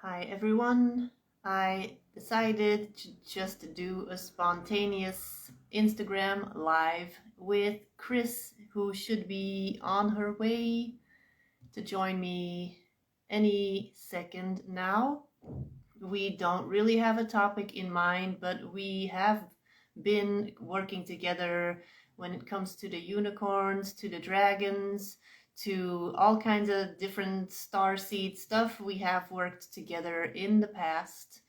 Hi everyone. I decided to just do a spontaneous Instagram live with Chris, who should be on her way to join me any second now. We don't really have a topic in mind, but we have been working together when it comes to the unicorns, to the dragons, to all kinds of different starseed stuff. We have worked together in the past.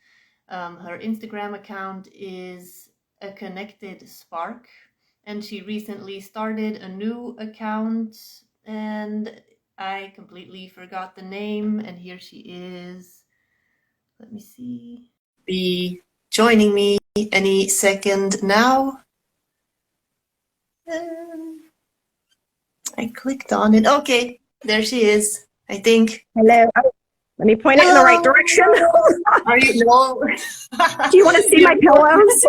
Her Instagram account is a connected spark, and she recently started a new account, and I completely forgot the name, and here she is. Let me see. Be joining me any second now. I clicked on it. Okay, there she is, I think. Hello. Oh, let me point it in the right direction. Are you? No. Do you want to see my pillows?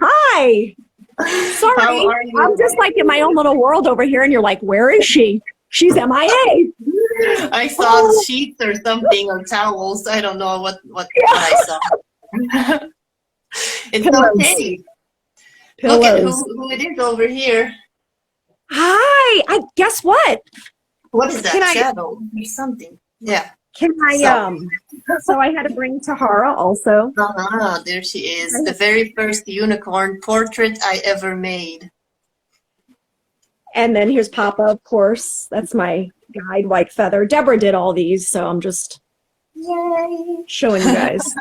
Hi. Sorry. How are you? I'm just like in my own little world over here, and you're like, where is she? She's MIA. I saw sheets or something or towels. I don't know what I saw. It's Pillows. okay. Pillows. Look at who it is over here. Hi. Guess what? What is that? Can I- Shadow or something? Yeah. Can I so I had to bring Tahara also. There she is. The very first unicorn portrait I ever made. And then here's Papa, of course. That's my guide, White Feather. Deborah did all these, so I'm just showing you guys.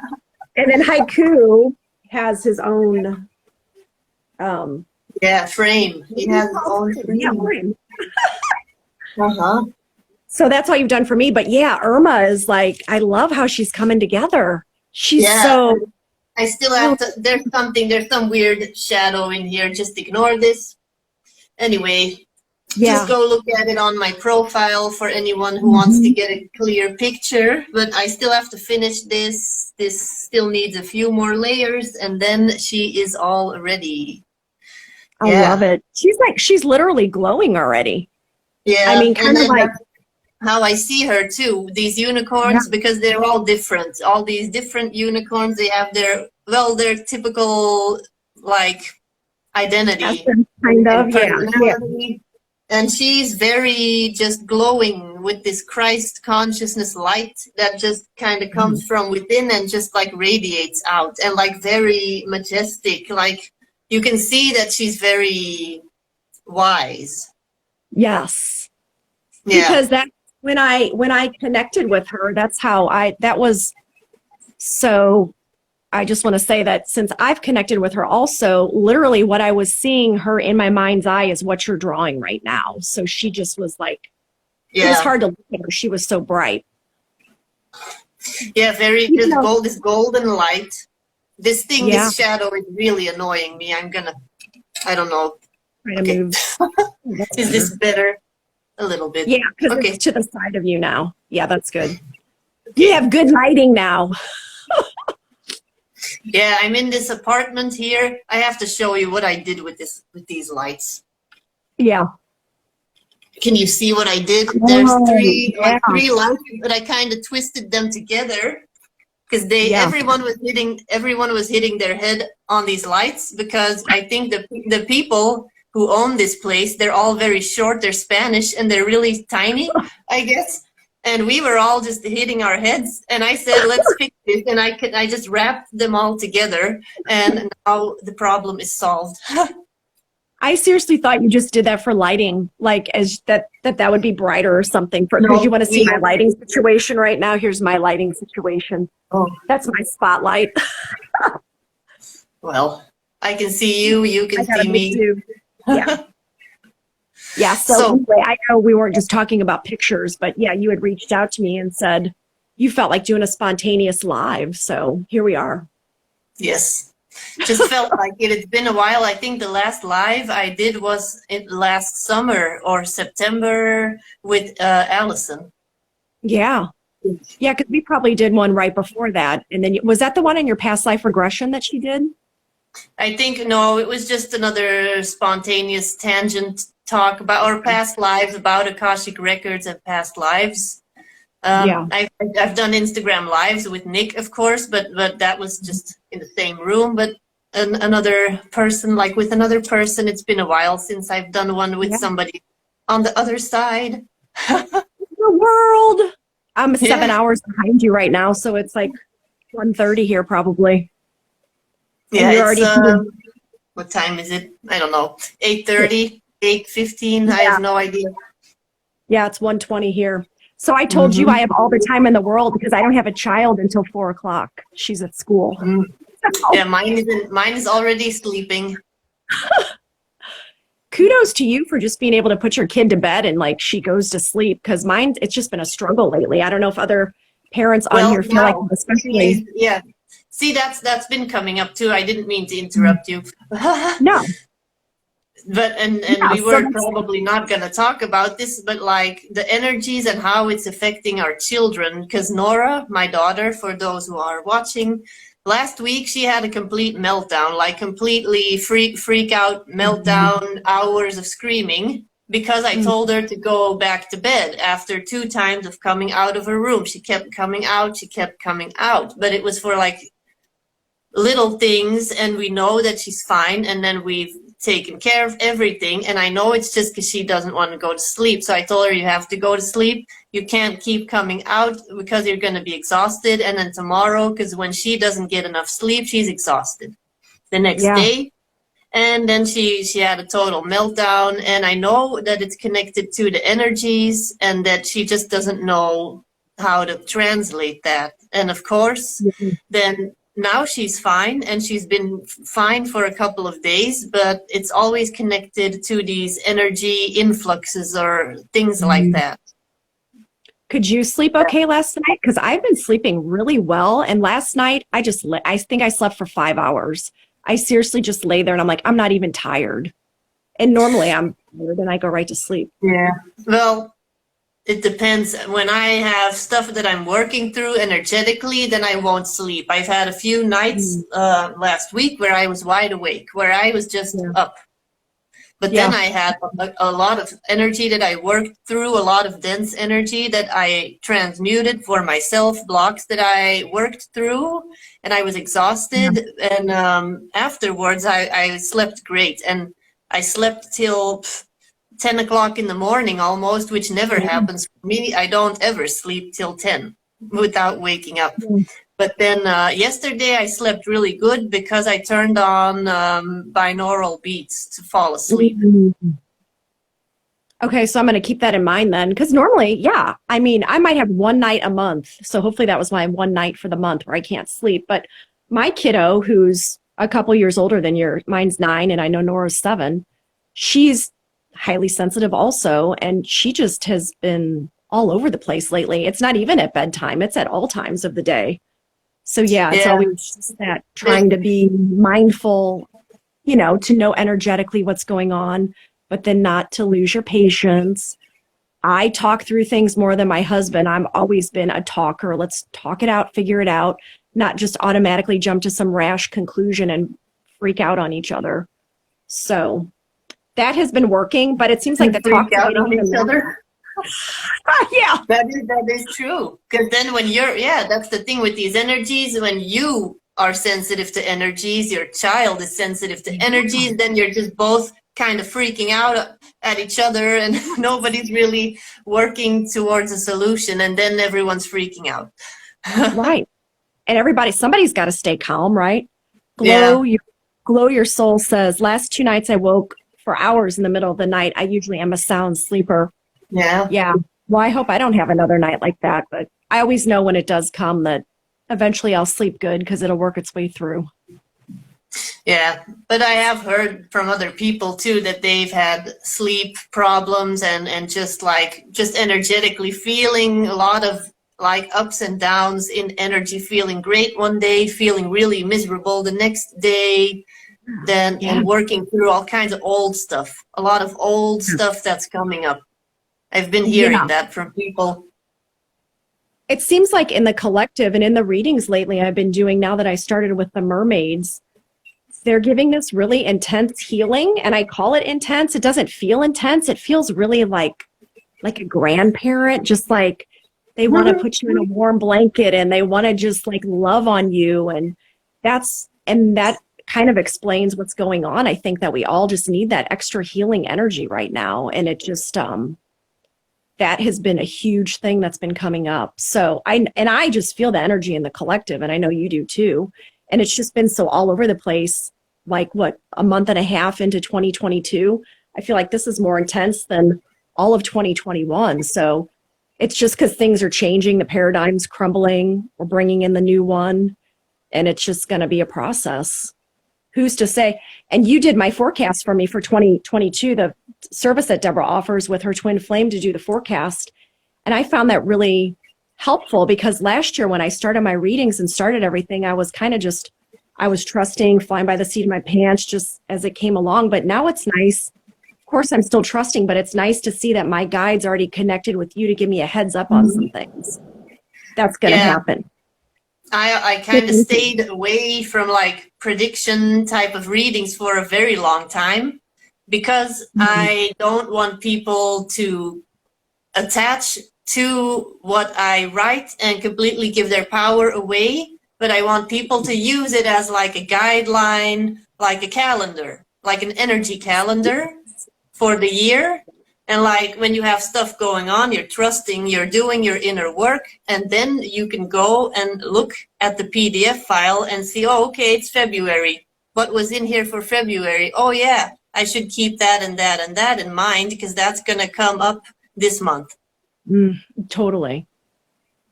And then Haiku has his own frame. He has his own frame. Yeah, frame. Uh-huh. So that's all you've done for me. But yeah, Irma is like, I love how she's coming together. She's so... I still have to, there's some weird shadow in here. Just ignore this. Anyway, just go look at it on my profile for anyone who wants to get a clear picture. But I still have to finish this. This still needs a few more layers, and then she is all ready. I love it. She's literally glowing already. Yeah. I mean, kind of like... how I see her too, these unicorns, because they're all different. All these different unicorns, they have their typical, like, identity. Kind of, yeah. And she's very just glowing with this Christ consciousness light that just kind of comes from within and just like radiates out, and like very majestic. Like you can see that she's very wise. Yes. Yeah. Because that when I connected with her, that's how that was. So I just want to say that since I've connected with her also, literally what I was seeing her in my mind's eye is what you're drawing right now. So she just was like, it was hard to look at her. She was so bright. Yeah, very good. This golden light. This thing, this shadow is really annoying me. I don't know. Trying to move. Is this better? A little bit. Yeah, because it's to the side of you now. Yeah, that's good. You have good lighting now. Yeah, I'm in this apartment here. I have to show you what I did with these lights. Yeah. Can you see what I did? There's three lights, but I kind of twisted them together because everyone was hitting their head on these lights, because I think the people who own this place, they're all very short, they're Spanish, and they're really tiny, I guess. And we were all just hitting our heads, and I said, let's fix this, and I just wrapped them all together, and now the problem is solved. I seriously thought you just did that for lighting, like as that would be brighter or something. Because you want to see my lighting situation right now. Here's my lighting situation. Oh, that's my spotlight. Well, I can see you. You can see me. Too. Yeah. Yeah. So anyway, I know we weren't just talking about pictures, but yeah, you had reached out to me and said you felt like doing a spontaneous live. So here we are. Yes. Just felt like it had been a while. I think the last live I did was last summer or September with Allison. Yeah. Yeah, because we probably did one right before that. And then was that the one in your past life regression that she did? I think, no, it was just another spontaneous tangent talk about our past lives, about Akashic records and past lives. Yeah. I've done Instagram lives with Nick, of course, but that was just in the same room. But another person, like with another person, it's been a while since I've done one with Yeah. somebody on the other side. The world. I'm 7 Yeah. hours behind you right now, so it's like 1:30 here probably. And Yeah, you're it's already what time is it? I don't know. 8:30, 8:15. I yeah. have no idea. Yeah, it's 1:20 here. So I told you Mm-hmm. I have all the time in the world because I don't have a child until 4 o'clock. She's at school. Yeah, mine is already sleeping. Kudos to you for just being able to put your kid to bed and like she goes to sleep because mine, it's just been a struggle lately. I don't know if other parents on Well, here feel like, now, especially. yeah. See, that's been coming up too. I didn't mean to interrupt you. No. But and Yeah. we So were that's, probably not going to talk about this, but like the energies and how it's affecting our children. Because Nora, my daughter, for those who are watching, last week she had a complete meltdown, like completely freak out meltdown, hours of screaming because I told her to go back to bed after 2 times of coming out of her room. She kept coming out, she kept coming out, but it was for like little things, and we know that she's fine, and then we've taken care of everything, and I know it's just because she doesn't want to go to sleep. So I told her, you have to go to sleep, you can't keep coming out because you're going to be exhausted, and then tomorrow, because when she doesn't get enough sleep, she's exhausted the next yeah. day. And then she had a total meltdown, and I know that it's connected to the energies and that she just doesn't know how to translate that. And of course, then now she's fine, and she's been fine for a couple of days, but it's always connected to these energy influxes or things like that. Could you sleep okay last night? Because I've been sleeping really well. And last night, I think I slept for 5 hours. I seriously just lay there and I'm like, I'm not even tired. And normally I'm tired and I go right to sleep. Yeah. Well, it depends. When I have stuff that I'm working through energetically, then I won't sleep. I've had a few nights last week where I was wide awake, where I was just up. But then I had a lot of energy that I worked through, a lot of dense energy that I transmuted for myself, blocks that I worked through, and I was exhausted. And afterwards, I slept great. And I slept till 10 o'clock in the morning almost, which never happens for me. I don't ever sleep till 10 without waking up. But then yesterday I slept really good because I turned on binaural beats to fall asleep. Okay, so I'm going to keep that in mind then. Because normally, I mean, I might have one night a month. So hopefully that was my one night for the month where I can't sleep. But my kiddo, who's a couple years older than mine's 9, and I know Nora's 7, she's highly sensitive also. And she just has been all over the place lately. It's not even at bedtime, it's at all times of the day. So it's always just that trying to be mindful, to know energetically what's going on, but then not to lose your patience. I talk through things more than my husband. I've always been a talker. Let's talk it out, figure it out, not just automatically jump to some rash conclusion and freak out on each other. So that has been working, but it seems like the talk out on each other. Yeah, that is true. Because then when that's the thing with these energies. When you are sensitive to energies, your child is sensitive to energies, then you're just both kind of freaking out at each other, and nobody's really working towards a solution, and then everyone's freaking out. Right. And somebody's got to stay calm, right? Glow Your Soul says, last 2 nights I woke for hours in the middle of the night. I usually am a sound sleeper. Yeah. Well, I hope I don't have another night like that, but I always know when it does come that eventually I'll sleep good because it'll work its way through. Yeah, but I have heard from other people too that they've had sleep problems and just energetically feeling a lot of like ups and downs in energy, feeling great one day, feeling really miserable the next day, and working through all kinds of old stuff, a lot of old stuff that's coming up. I've been hearing that from people. It seems like in the collective and in the readings lately I've been doing, now that I started with the mermaids, they're giving this really intense healing, and I call it intense. It doesn't feel intense. It feels really like a grandparent, just like They want to put you in a warm blanket and they want to just like love on you. And that kind of explains what's going on. I think that we all just need that extra healing energy right now. And it just, that has been a huge thing that's been coming up. So I just feel the energy in the collective, and I know you do too. And it's just been so all over the place, like what, a month and a half into 2022. I feel like this is more intense than all of 2021. So it's just because things are changing, the paradigm's crumbling, we're bringing in the new one, and it's just going to be a process. Who's to say? And you did my forecast for me for 2022, the service that Deborah offers with her twin flame to do the forecast. And I found that really helpful because last year when I started my readings and started everything, I was kind of just, I was trusting, flying by the seat of my pants just as it came along. But now it's nice. Of course, I'm still trusting, but it's nice to see that my guide's already connected with you to give me a heads up on some things. That's going to happen. I kind of stayed away from like prediction type of readings for a very long time because I don't want people to attach to what I write and completely give their power away. But I want people to use it as like a guideline, like a calendar, like an energy calendar for the year. And like when you have stuff going on, you're trusting, you're doing your inner work, and then you can go and look at the PDF file and see, oh, okay, it's February. What was in here for February? Oh, yeah, I should keep that and that and that in mind because that's going to come up this month. Totally.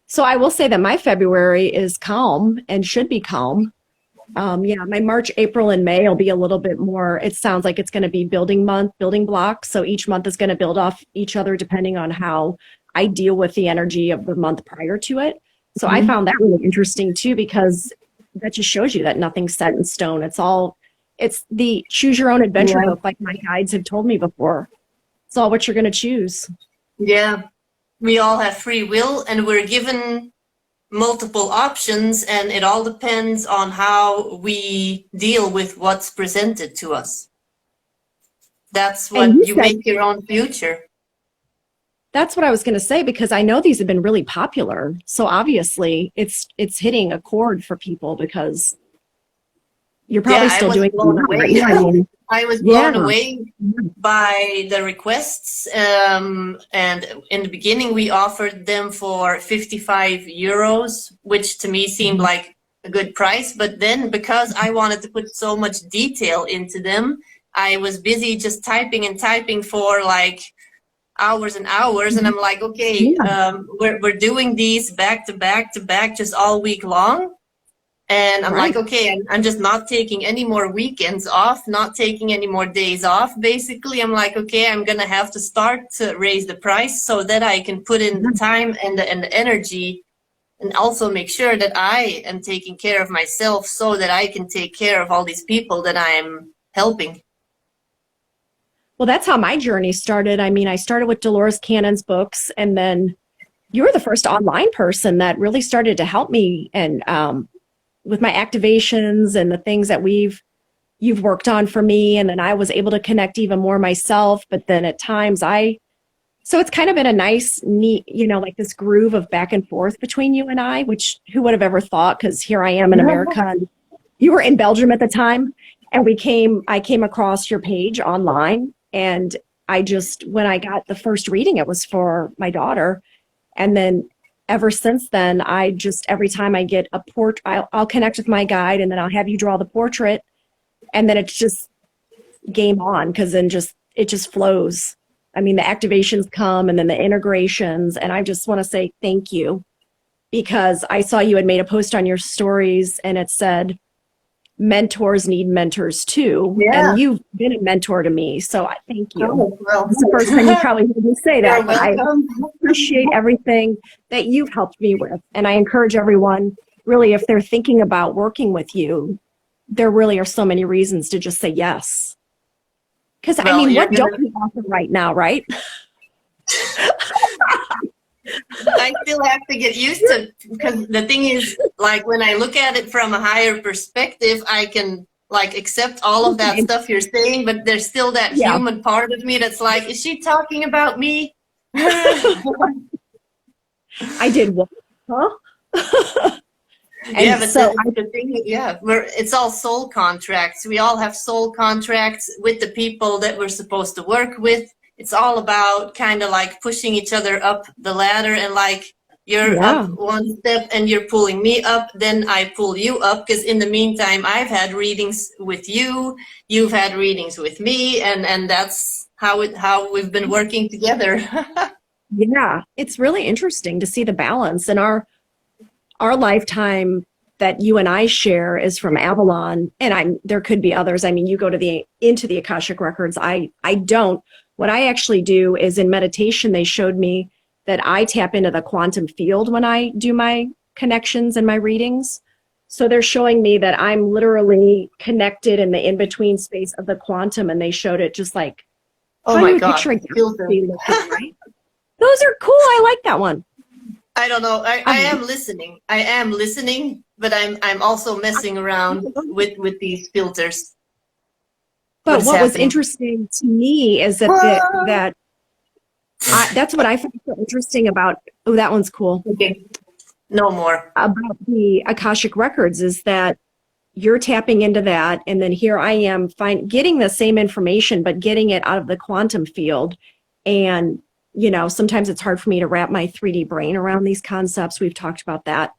So I will say that my February is calm and should be calm. My March, April, and May will be a little bit more, it sounds like it's going to be building month, building blocks. So each month is going to build off each other depending on how I deal with the energy of the month prior to it. So I found that really interesting too, because that just shows you that nothing's set in stone. It's the choose your own adventure book, like my guides have told me before. It's all what you're going to choose. Yeah, we all have free will and we're given multiple options, and it all depends on how we deal with what's presented to us. That's what you make your own future. That's what I was going to say, because I know these have been really popular. So obviously it's hitting a chord for people because you're probably still doing it. I was blown away by the requests. And in the beginning, we offered them for 55 euros, which to me seemed like a good price. But then because I wanted to put so much detail into them, I was busy just typing and typing for like hours and hours. And I'm like, okay, we're doing these back to back to back just all week long. And I'm like, okay, I'm just not taking any more weekends off, not taking any more days off. Basically, I'm like, okay, I'm going to have to start to raise the price so that I can put in the time and the energy, and also make sure that I am taking care of myself so that I can take care of all these people that I'm helping. Well, that's how my journey started. I mean, I started with Dolores Cannon's books, and then you were the first online person that really started to help me and with my activations and the things that you've worked on for me. And then I was able to connect even more myself. But then at times so it's kind of been a nice, neat, like this groove of back and forth between you and I, which who would have ever thought? Because here I am in America and you were in Belgium at the time. And I came across your page online, and when I got the first reading, it was for my daughter. And then ever since then, every time I get a portrait, I'll connect with my guide, and then I'll have you draw the portrait, and then it's just game on, because then it just flows. I mean, the activations come, and then the integrations, and I just want to say thank you, because I saw you had made a post on your stories, and it said, mentors need mentors too. Yeah. And you've been a mentor to me. So I thank you. Oh, well. It's the first time you probably heard me say that, but I appreciate everything that you've helped me with. And I encourage everyone, really, if they're thinking about working with you, there really are so many reasons to just say yes. Because what don't we offer right now, right? I still have to get used to, because the thing is, like, when I look at it from a higher perspective, I can like accept all of that stuff you're saying, but there's still that human part of me that's like, is she talking about me? I did what? Huh? Yeah, And but so the thing, yeah, it's all soul contracts. We all have soul contracts with the people that we're supposed to work with. It's all about kind of like pushing each other up the ladder, and like you're yeah, up one step and you're pulling me up, then I pull you up, because in the meantime I've had readings with you, you've had readings with me, and that's how we've been working together. yeah. It's really interesting to see the balance in our lifetime that you and I share is from Avalon, and there could be others. I mean, you go to into the Akashic records. I don't. What I actually do is in meditation, they showed me that I tap into the quantum field when I do my connections and my readings. So they're showing me that I'm literally connected in the in-between space of the quantum, and they showed it just like Oh how my you would God, picture a feels galaxy looking, right? Those are cool. I like that one. I don't know. I am listening. I am listening, but I'm also messing around with these filters. But what was happening? interesting to me is that that's what I find so interesting about. Oh, that one's cool. Okay. No more. About the Akashic records is that you're tapping into that, and then here I am getting the same information, but getting it out of the quantum field. And sometimes it's hard for me to wrap my 3D brain around these concepts. We've talked about that.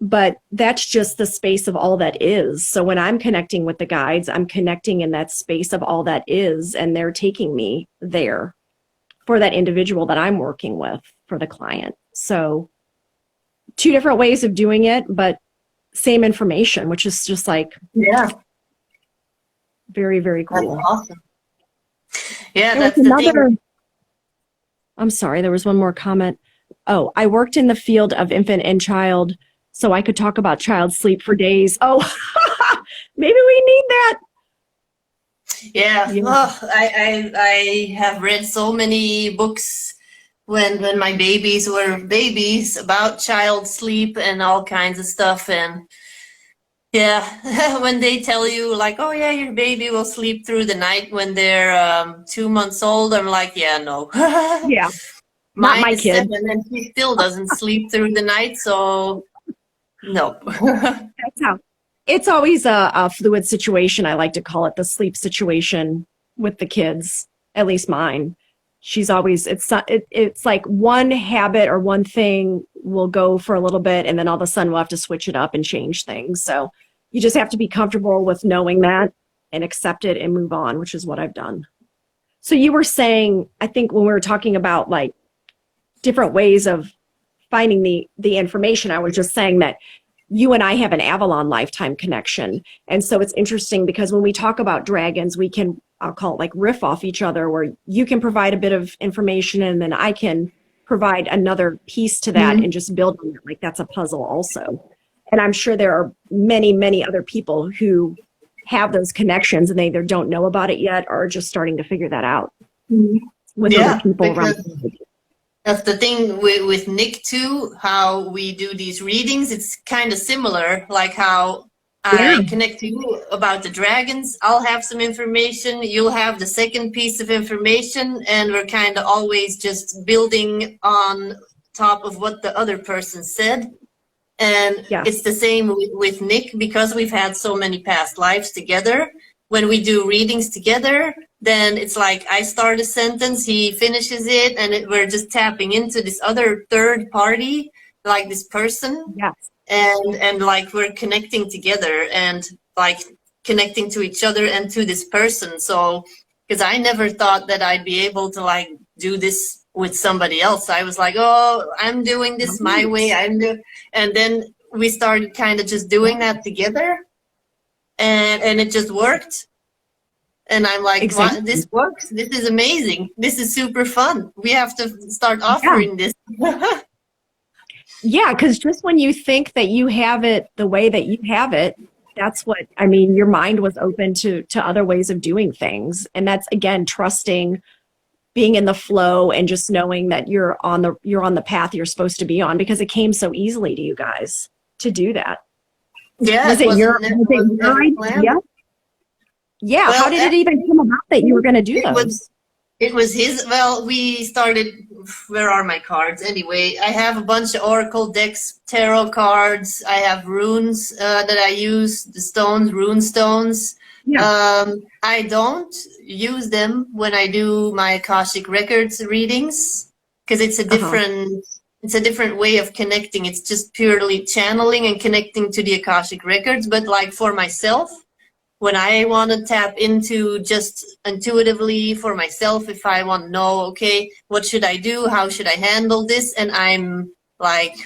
But that's just the space of all that is. So when I'm connecting with the guides, I'm connecting in that space of all that is, and they're taking me there for that individual that I'm working with, for the client. So 2 different ways of doing it, but same information, which is just like, yeah, very, very cool. That's awesome. Yeah, There that's was the thing. I'm sorry, there was one more comment. Oh, I worked in the field of infant and child, so I could talk about child sleep for days. Oh, maybe we need that. Yeah. Oh, I have read so many books when my babies were babies about child sleep and all kinds of stuff. And yeah, when they tell you like, oh yeah, your baby will sleep through the night when they're 2 months old, I'm like, yeah, no. Yeah, not Mine my is kid. 7 and she still doesn't sleep through the night, so no. That's how. It's always a fluid situation. I like to call it the sleep situation with the kids, at least mine. She's always, it's like one habit or one thing will go for a little bit, and then all of a sudden we'll have to switch it up and change things. So you just have to be comfortable with knowing that and accept it and move on, which is what I've done. So you were saying, I think when we were talking about like different ways of finding the information, I was just saying that you and I have an Avalon lifetime connection. And so it's interesting because when we talk about dragons, we can, I'll call it like riff off each other, where you can provide a bit of information and then I can provide another piece to that and just build on it. Like that's a puzzle also. And I'm sure there are many, many other people who have those connections and they either don't know about it yet or are just starting to figure that out with other people around. That's the thing with Nick too, how we do these readings. It's kind of similar, like how I connect to you about the dragons. I'll have some information, you'll have the second piece of information, and we're kind of always just building on top of what the other person said. And it's the same with Nick, because we've had so many past lives together. When we do readings together, then it's like I start a sentence, he finishes it, and we're just tapping into this other third party, like this person. Yes. And like we're connecting together and like connecting to each other and to this person. So, because I never thought that I'd be able to like do this with somebody else. I was like, oh, I'm doing this my way. And then we started kind of just doing that together. And it just worked. And I'm like, wow, this works. This is amazing. This is super fun. We have to start offering this. Yeah, because just when you think that you have it the way that you have it, that's what, I mean, your mind was open to other ways of doing things. And that's, again, trusting, being in the flow, and just knowing that you're on the path you're supposed to be on, because it came so easily to you guys to do that. Yeah. Was it your idea? Yeah. Well, how did it even come about that you were going to do those? It was his. Well, we started where are my cards? Anyway, I have a bunch of oracle decks, tarot cards. I have runes that I use, the stones, rune stones. Yeah. I don't use them when I do my Akashic Records readings because Uh-huh. it's a different way of connecting. It's just purely channeling and connecting to the Akashic Records. But like for myself, when I want to tap into just intuitively for myself, if I want to know, okay, what should I do? How should I handle this? And I'm like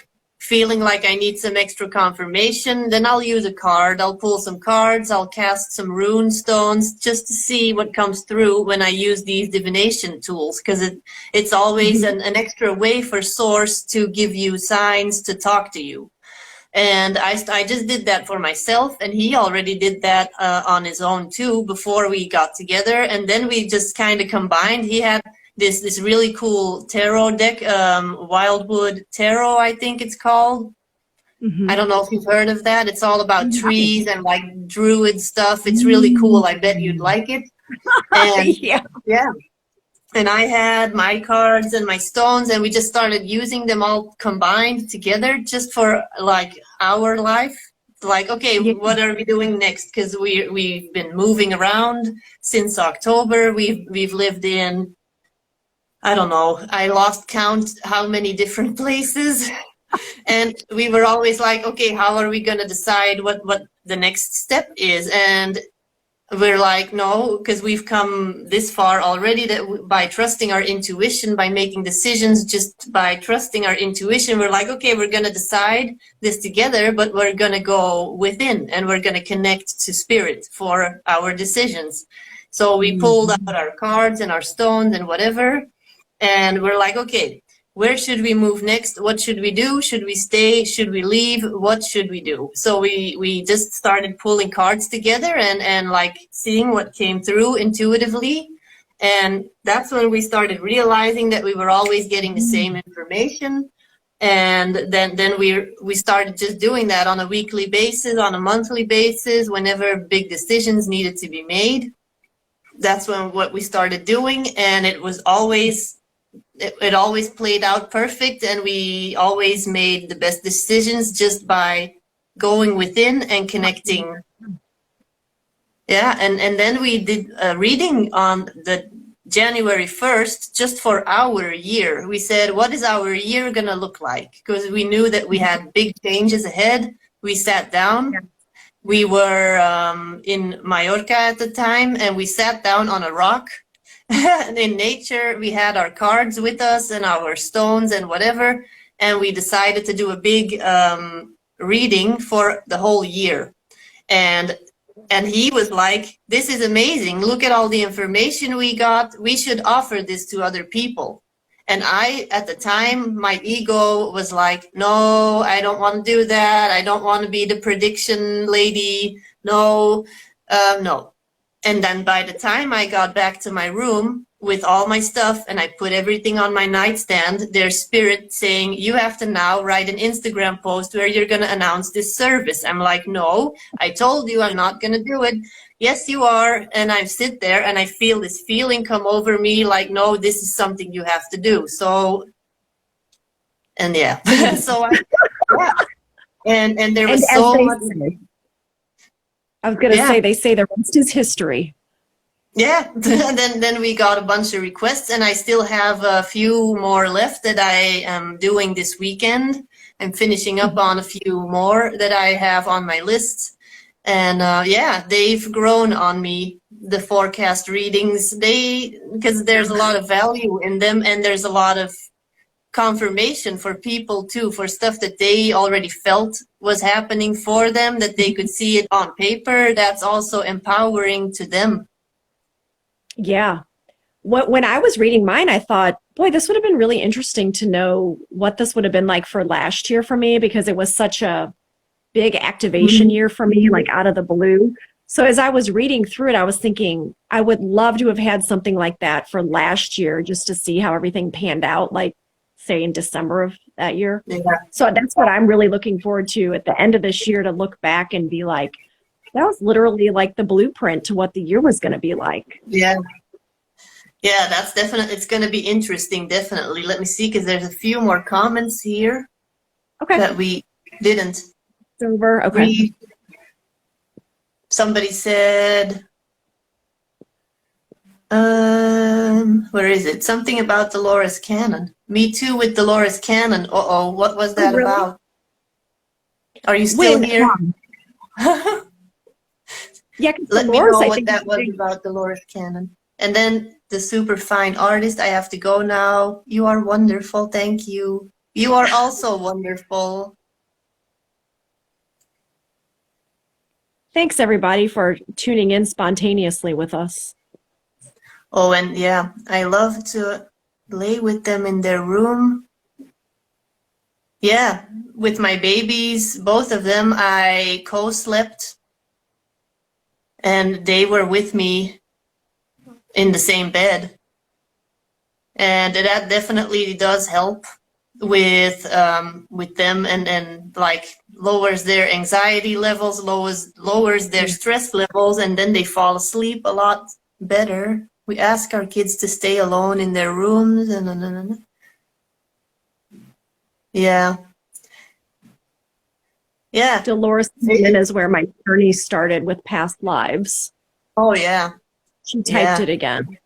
feeling like I need some extra confirmation, then I'll use a card. I'll pull some cards. I'll cast some rune stones just to see what comes through when I use these divination tools, because it's always Mhm. an extra way for Source to give you signs to talk to you. And I just did that for myself, and he already did that on his own too before we got together. And then we just kind of combined. He had this really cool tarot deck, Wildwood Tarot, I think it's called. I Mhm. don't know if you've heard of that. It's all about No. trees and like druid stuff. It's really cool. I bet you'd like it. And Yeah. yeah, and I had my cards and my stones, and we just started using them all combined together just for like our life. Like, okay, Yeah. what are we doing next? Because we've been moving around since October. We've lived in, I don't know, I lost count how many different places. And we were always like, okay, how are we going to decide what the next step is? And we're like, no, because we've come this far already, that by trusting our intuition, by making decisions just by trusting our intuition, we're like, okay, we're going to decide this together, but we're going to go within and we're going to connect to spirit for our decisions. So we pulled out Mhm. our cards and our stones and whatever, and we're like, okay, where should we move next? What should we do? Should we stay? Should we leave? What should we do? So we just started pulling cards together and like seeing what came through intuitively. And that's when we started realizing that we were always getting the same information. And then we started just doing that on a weekly basis, on a monthly basis, whenever big decisions needed to be made. That's when what we started doing, and it was always it always played out perfect, and we always made the best decisions just by going within and connecting. Yeah, and then we did a reading on the January 1st just for our year. We said, what is our year gonna look like? Because we knew that we had big changes ahead. We sat down. We were in Mallorca at the time, and we sat down on a rock in nature. We had our cards with us and our stones and whatever, and we decided to do a big reading for the whole year. And he was like, this is amazing, look at all the information we got, we should offer this to other people. And I, at the time, my ego was like, no, I don't want to do that, I don't want to be the prediction lady, no, no. And then by the time I got back to my room with all my stuff and I put everything on my nightstand, there's spirit saying, you have to now write an Instagram post where you're going to announce this service. I'm like, no, I told you I'm not going to do it. Yes, you are. And I sit there and I feel this feeling come over me like, no, this is something you have to do. So, and yeah, so yeah. And there And was as so they much, say, I was going to yeah. say, they say the rest is history. Yeah, then we got a bunch of requests, and I still have a few more left that I am doing this weekend. I'm finishing up on a few more that I have on my list. And yeah, they've grown on me, the forecast readings. Because there's a lot of value in them, and there's a lot of confirmation for people too, for stuff that they already felt was happening for them, that they could see it on paper. That's also empowering to them. Yeah. When I was reading mine, I thought, boy, this would have been really interesting to know what this would have been like for last year for me, because it was such a big activation year for me, like out of the blue. So as I was reading through it, I was thinking, I would love to have had something like that for last year, just to see how everything panned out, like say in December of that year. Yeah. So that's what I'm really looking forward to at the end of this year, to look back and be like, that was literally like the blueprint to what the year was going to be like. Yeah. Yeah, that's definitely, it's going to be interesting, definitely. Let me see, because there's a few more comments here Okay. that we didn't It's over. Okay. read. Somebody said, where is it? Something about Dolores Cannon. Me too with Dolores Cannon. Uh-oh, what was Oh, that really? about? Are you still When, here? yeah, because Let me Dolores, know I what think, is that was big. about Dolores Cannon. And then the super fine artist, I have to go now. You are wonderful, thank you. You are also wonderful. Thanks everybody for tuning in spontaneously with us. Oh, and yeah, I love to play with them in their room. Yeah, with my babies, both of them, I co-slept and they were with me in the same bed. And that definitely does help with them and like lowers their anxiety levels, lowers their stress levels, and then they fall asleep a lot better. We ask our kids to stay alone in their rooms and yeah. Yeah. Dolores Cannon is where my journey started with past lives. Oh yeah. She typed Yeah. it again.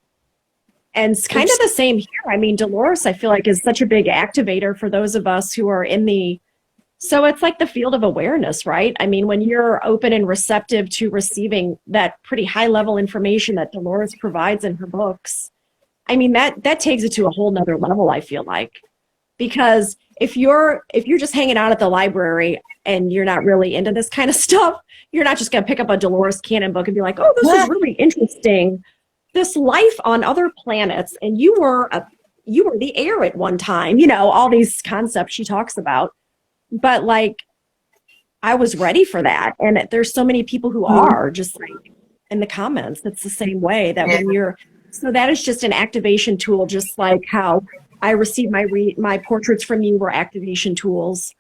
And it's kind of Oops. the same here. I mean, Dolores, I feel like, is such a big activator for those of us who are in the, so it's like the field of awareness, right? I mean, when you're open and receptive to receiving that pretty high level information that Dolores provides in her books, I mean, that takes it to a whole nother level, I feel like. Because if you're just hanging out at the library and you're not really into this kind of stuff, you're not just going to pick up a Dolores Cannon book and be like, oh, this is really interesting, this life on other planets, and you were the air at one time, all these concepts she talks about. But like, I was ready for that, and there's so many people who are, just like in the comments. It's the same way that Yeah. when you're, so that is just an activation tool, just like how I receive my portraits from you were activation tools.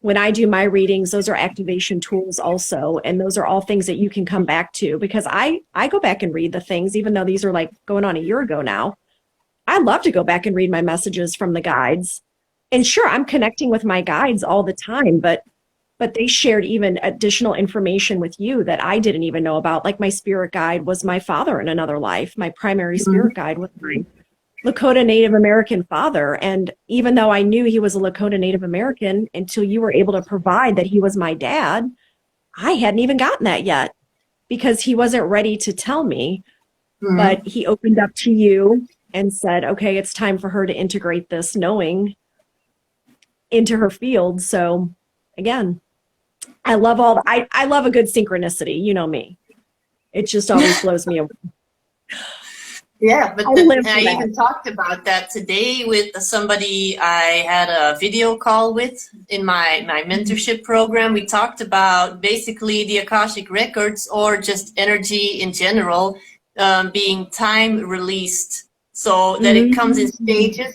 When I do my readings, those are activation tools also. And those are all things that you can come back to, because I go back and read the things, even though these are like going on a year ago now. I love to go back and read my messages from the guides. And sure, I'm connecting with my guides all the time, but they shared even additional information with you that I didn't even know about. Like my spirit guide was my father in another life. My primary spirit guide was my Lakota Native American father. And even though I knew he was a Lakota Native American until you were able to provide that he was my dad, I hadn't even gotten that yet because he wasn't ready to tell me. But he opened up to you and said, okay, it's time for her to integrate this knowing into her field. So again, I love I love a good synchronicity. You know me. It just always blows me away. Yeah, but I that. even talked about that today with somebody I had a video call with in my mentorship program. We talked about basically the Akashic records or just energy in general being time released so that it comes in stages.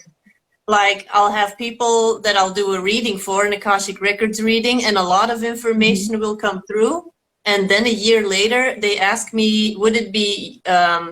Like I'll have people that I'll do a reading for, an Akashic records reading, and a lot of information will come through. And then a year later, they ask me, would it be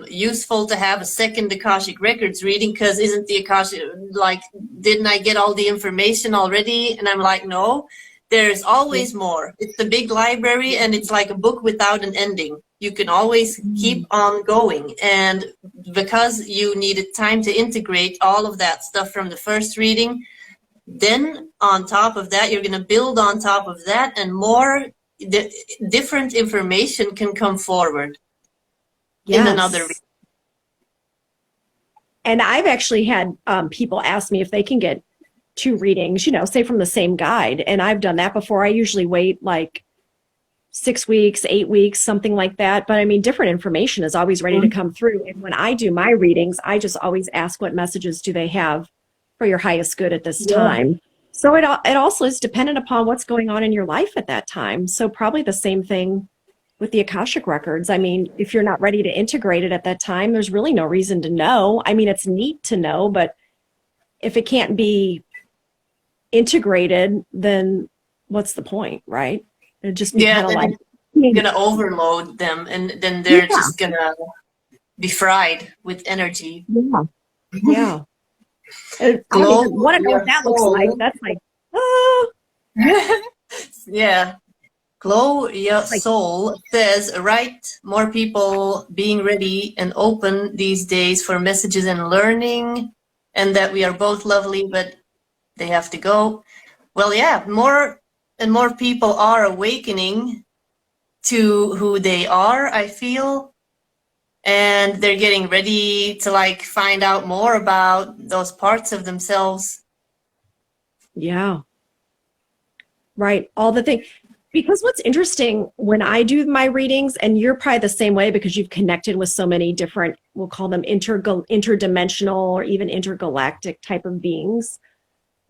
useful to have a second Akashic Records reading? Because isn't the Akashic, like, didn't I get all the information already? And I'm like, no, there's always more. It's a big library and it's like a book without an ending. You can always keep on going. And because you needed time to integrate all of that stuff from the first reading, then on top of that, you're going to build on top of that, and more different information can come forward in another. And I've actually had people ask me if they can get 2 readings, say from the same guide. And I've done that before. I usually wait like 6 weeks, 8 weeks, something like that. But I mean, different information is always ready to come through. And when I do my readings, I just always ask what messages do they have for your highest good at this time. So it also is dependent upon what's going on in your life at that time. So probably the same thing with the Akashic records. I mean, if you're not ready to integrate it at that time, there's really no reason to know. I mean, it's neat to know, but if it can't be integrated, then what's the point, right? It'd just be kind of like you're gonna overload them, and then they're just gonna be fried with energy. Yeah. Yeah. I don't Glow even want to know your what that looks soul. like. That's like, oh, Yeah. Glow Your like, Soul says, right, more people being ready and open these days for messages and learning, and that we are both lovely, but they have to go. Well, yeah, more and more people are awakening to who they are, I feel, and they're getting ready to like find out more about those parts of themselves. yeah, right. All the things. Because what's interesting when I do my readings, and you're probably the same way because you've connected with so many different, we'll call them interdimensional or even intergalactic type of beings,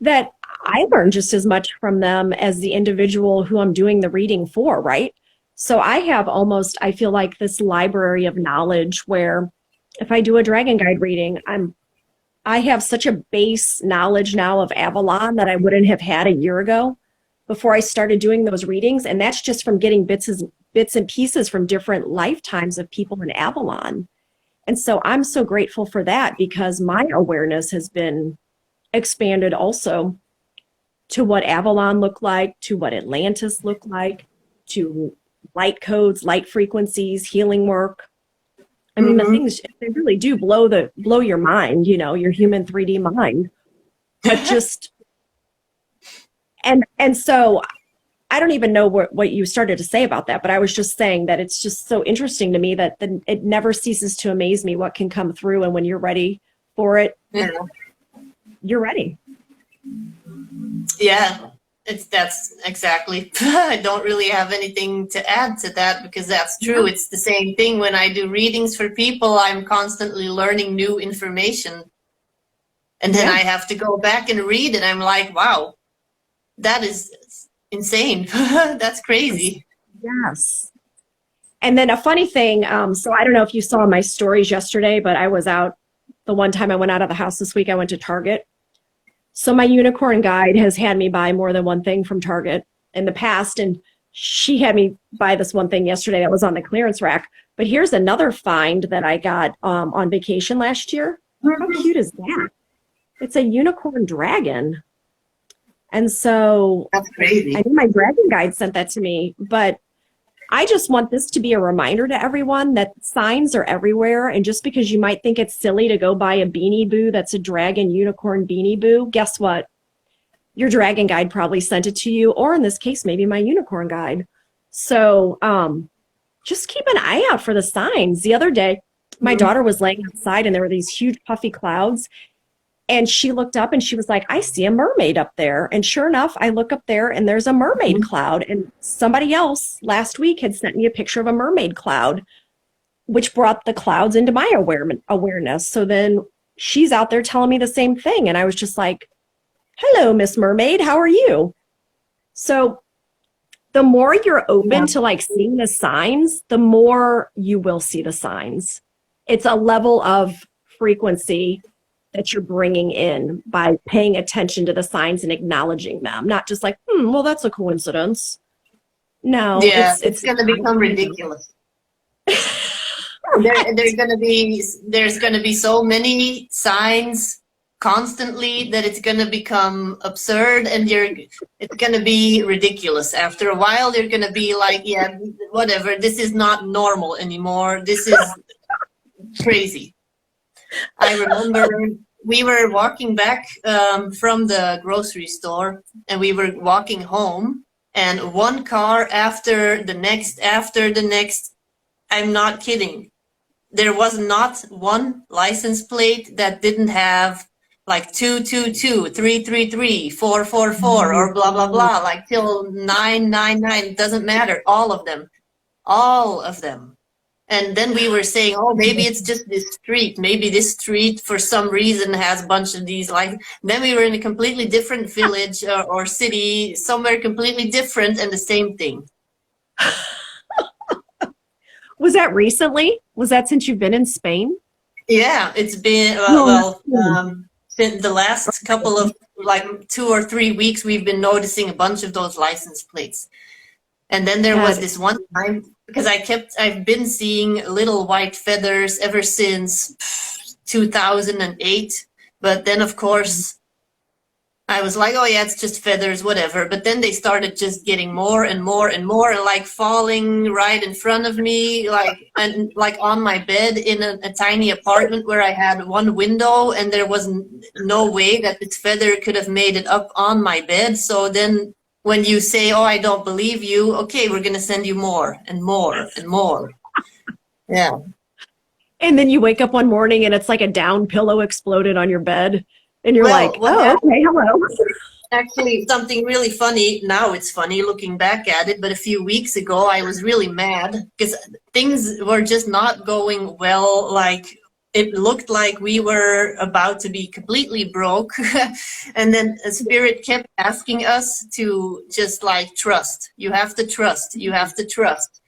that I learn just as much from them as the individual who I'm doing the reading for, right? So I have almost, I feel like this library of knowledge where if I do a dragon guide reading, I have such a base knowledge now of Avalon that I wouldn't have had a year ago before I started doing those readings. And that's just from getting bits and pieces from different lifetimes of people in Avalon. And so I'm so grateful for that because my awareness has been expanded also to what Avalon looked like, to what Atlantis looked like, to light codes, light frequencies, healing work. I mean, the things, they really do blow your mind, your human 3D mind. But just and so I don't even know what you started to say about that, but I was just saying that it's just so interesting to me that it never ceases to amaze me what can come through, and when you're ready for it, you're ready. Yeah, that's exactly. I don't really have anything to add to that because that's true. It's the same thing when I do readings for people. I'm constantly learning new information, and then I have to go back and read it. I'm like, wow, that is insane. That's crazy. Yes. And then a funny thing, so I don't know if you saw my stories yesterday, but I was out the one time I went out of the house this week, I went to Target. So my unicorn guide has had me buy more than one thing from Target in the past, and she had me buy this one thing yesterday that was on the clearance rack. But here's another find that I got on vacation last year. How cute is that? It's a unicorn dragon. And so That's crazy. I think my dragon guide sent that to me, but I just want this to be a reminder to everyone that signs are everywhere. And just because you might think it's silly to go buy a Beanie Boo that's a dragon unicorn Beanie Boo, guess what? Your dragon guide probably sent it to you, or in this case, maybe my unicorn guide. So just keep an eye out for the signs. The other day, my daughter was laying outside and there were these huge puffy clouds. And she looked up and she was like, I see a mermaid up there. And sure enough, I look up there and there's a mermaid cloud. And somebody else last week had sent me a picture of a mermaid cloud, which brought the clouds into my awareness. So then she's out there telling me the same thing. And I was just like, hello, Miss Mermaid, how are you? So the more you're open to like seeing the signs, the more you will see the signs. It's a level of frequency that you're bringing in by paying attention to the signs and acknowledging them, not just like, well, that's a coincidence. No, yeah, it's going to become ridiculous. There's going to be so many signs constantly that it's going to become absurd, and it's going to be ridiculous. After a while, you're going to be like, yeah, whatever. This is not normal anymore. This is crazy. I remember we were walking back from the grocery store, and we were walking home, and one car after the next, I'm not kidding. There was not one license plate that didn't have like 222, 333, 444, or blah, blah, blah, like till 999. It doesn't matter. All of them. And then we were saying, oh, maybe it's just this street. Maybe this street, for some reason, has a bunch of these. Like, then we were in a completely different village or city, somewhere completely different, and the same thing. Was that recently? Was that since you've been in Spain? Yeah, it's been, since the last couple of, like, 2 or 3 weeks, we've been noticing a bunch of those license plates. And then there was this one time because I've been seeing little white feathers ever since 2008. But then, of course, I was like, oh yeah, it's just feathers, whatever. But then they started just getting more and more and more, and like falling right in front of me, like on my bed in a tiny apartment where I had one window, and there was no way that this feather could have made it up on my bed. So then when you say, oh, I don't believe you, okay, we're going to send you more and more and more. Yeah. And then you wake up one morning and it's like a down pillow exploded on your bed. And you're Well, like, oh, okay, hello. Actually, something really funny. Now it's funny looking back at it, but a few weeks ago I was really mad because things were just not going well. Like it looked like we were about to be completely broke. And then a spirit kept asking us to just like trust. You have to trust. You have to trust.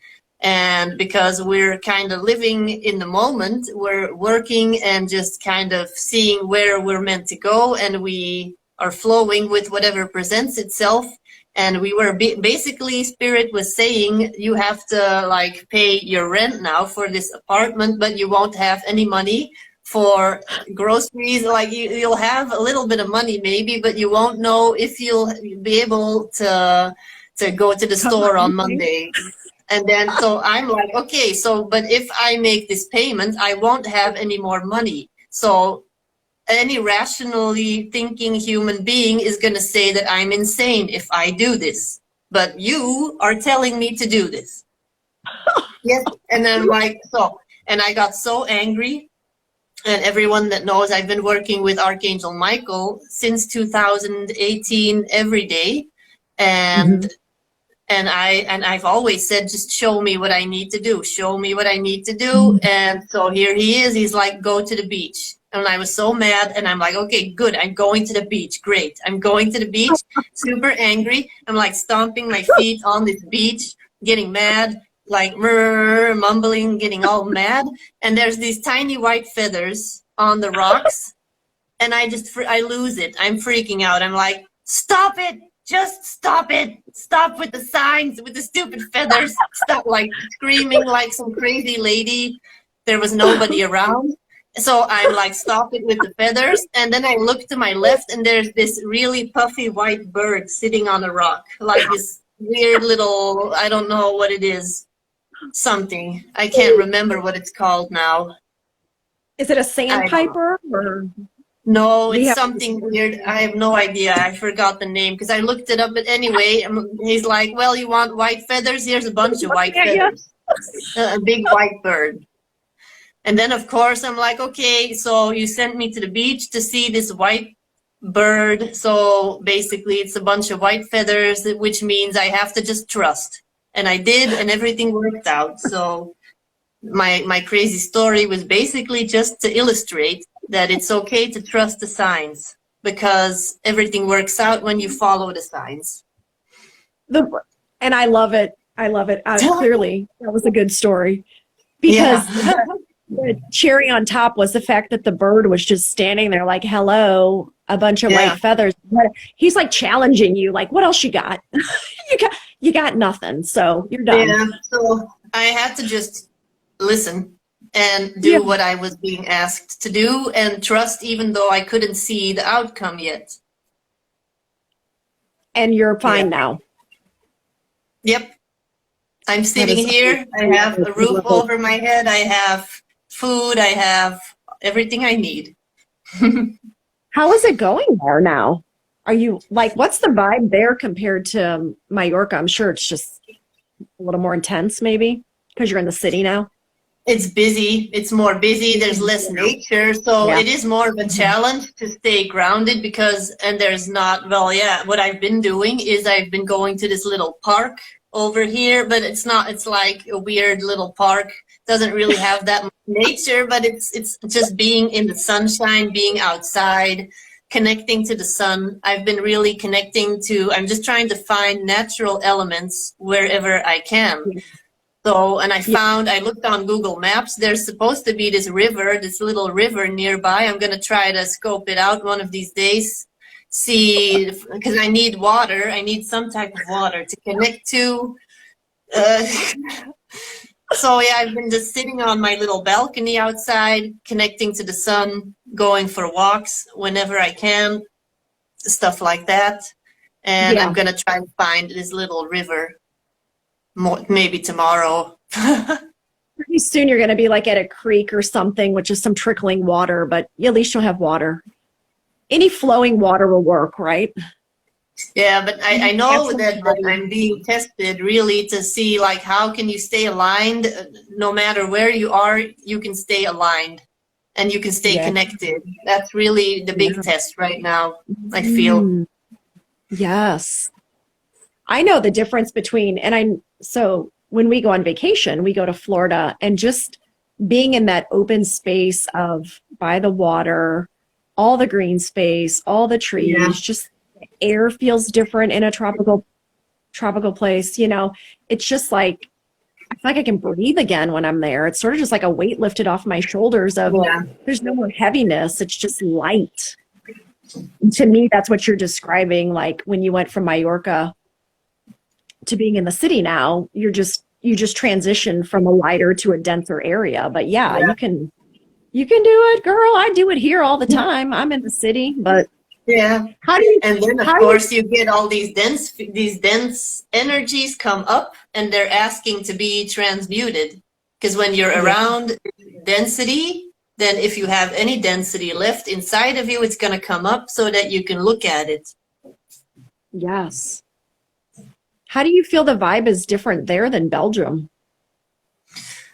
And because we're kind of living in the moment, we're working and just kind of seeing where we're meant to go, and we are flowing with whatever presents itself. And we were basically, Spirit was saying, you have to like pay your rent now for this apartment, but you won't have any money for groceries. Like you'll have a little bit of money maybe, but you won't know if you'll be able to go to the store on Monday. And then, so I'm like, okay, so, but if I make this payment, I won't have any more money. So any rationally thinking human being is going to say that I'm insane if I do this. But you are telling me to do this. Yes. And then like, so, and I got so angry. And everyone that knows, I've been working with Archangel Michael since 2018 every day. And And I've always said, just show me what I need to do. Show me what I need to do. And so here he is. He's like, go to the beach. And I was so mad. And I'm like, okay, good. I'm going to the beach. Great. I'm going to the beach. Super angry. I'm like stomping my feet on this beach, getting mad, like mumbling, getting all mad. And there's these tiny white feathers on the rocks. And I lose it. I'm freaking out. I'm like, stop it. Just stop it. Stop with the signs, with the stupid feathers. Stop like screaming like some crazy lady. There was nobody around. So I'm like, stop it with the feathers. And then I look to my left and there's this really puffy white bird sitting on a rock. Like this weird little, I don't know what it is. Something. I can't remember what it's called now. Is it a sandpiper or? No, it's something weird. I have no idea. I forgot the name because I looked it up. But anyway, he's like, well, you want white feathers? Here's a bunch of white feathers. A big white bird. And then, of course, I'm like, okay, so you sent me to the beach to see this white bird. So basically, it's a bunch of white feathers, which means I have to just trust. And I did, and everything worked out. So my crazy story was basically just to illustrate that it's okay to trust the signs because everything works out when you follow the signs. And I love it. I love it. Clearly, that was a good story. Because the cherry on top was the fact that the bird was just standing there like, hello, a bunch of white feathers. He's like challenging you, like, what else you got? you got nothing. So you're done. Yeah, so I had to just listen and do what I was being asked to do and trust even though I couldn't see the outcome yet. And you're fine now. Yep. I'm sitting here. I have a roof over my head. I have food. I have everything I need. How is it going there now? Are you like, what's the vibe there compared to Mallorca? I'm sure it's just a little more intense maybe because you're in the city now. It's busy. It's more busy. There's less nature. So it is more of a challenge to stay grounded because, and there's not, well, what I've been doing is I've been going to this little park over here, but it's not, it's like a weird little park. Doesn't really have that much nature, but it's just being in the sunshine, being outside, connecting to the sun. I've been really connecting to, I'm just trying to find natural elements wherever I can. So, and I looked on Google Maps, there's supposed to be this river, this little river nearby. I'm going to try to scope it out one of these days, see, because I need water. I need some type of water to connect to. So yeah, I've been just sitting on my little balcony outside, connecting to the sun, going for walks whenever I can, stuff like that. And I'm Yeah. gonna try to find this little river, maybe tomorrow. Pretty soon you're going to be like at a creek or something, which is some trickling water, but at least you'll have water. Any flowing water will work, right? Yeah, but I know Natural that body. I'm being tested really to see like how can you stay aligned no matter where you are, you can stay aligned and you can stay Yeah. connected. That's really the big Yeah. test right now, I feel. Mm, yes. I know the difference between, so when we go on vacation, we go to Florida and just being in that open space of by the water, all the green space, all the Yeah. trees, just the air feels different in a tropical place. It's just like, I feel like I can breathe again when I'm there. It's sort of just like a weight lifted off my shoulders of Yeah. there's no more heaviness. It's just light. And to me, that's what you're describing. Like when you went from Mallorca to being in the city now, you just transition from a lighter to a denser area. But yeah, Yeah. you can do it, girl. I do it here all the time. I'm in the city, but Yeah. how do you And then of how do you course you get all these dense energies come up and they're asking to be transmuted. Because when you're yeah, around density, then if you have any density left inside of you, it's going to come up so that you can look at it. yes. How do you feel the vibe is different there than Belgium?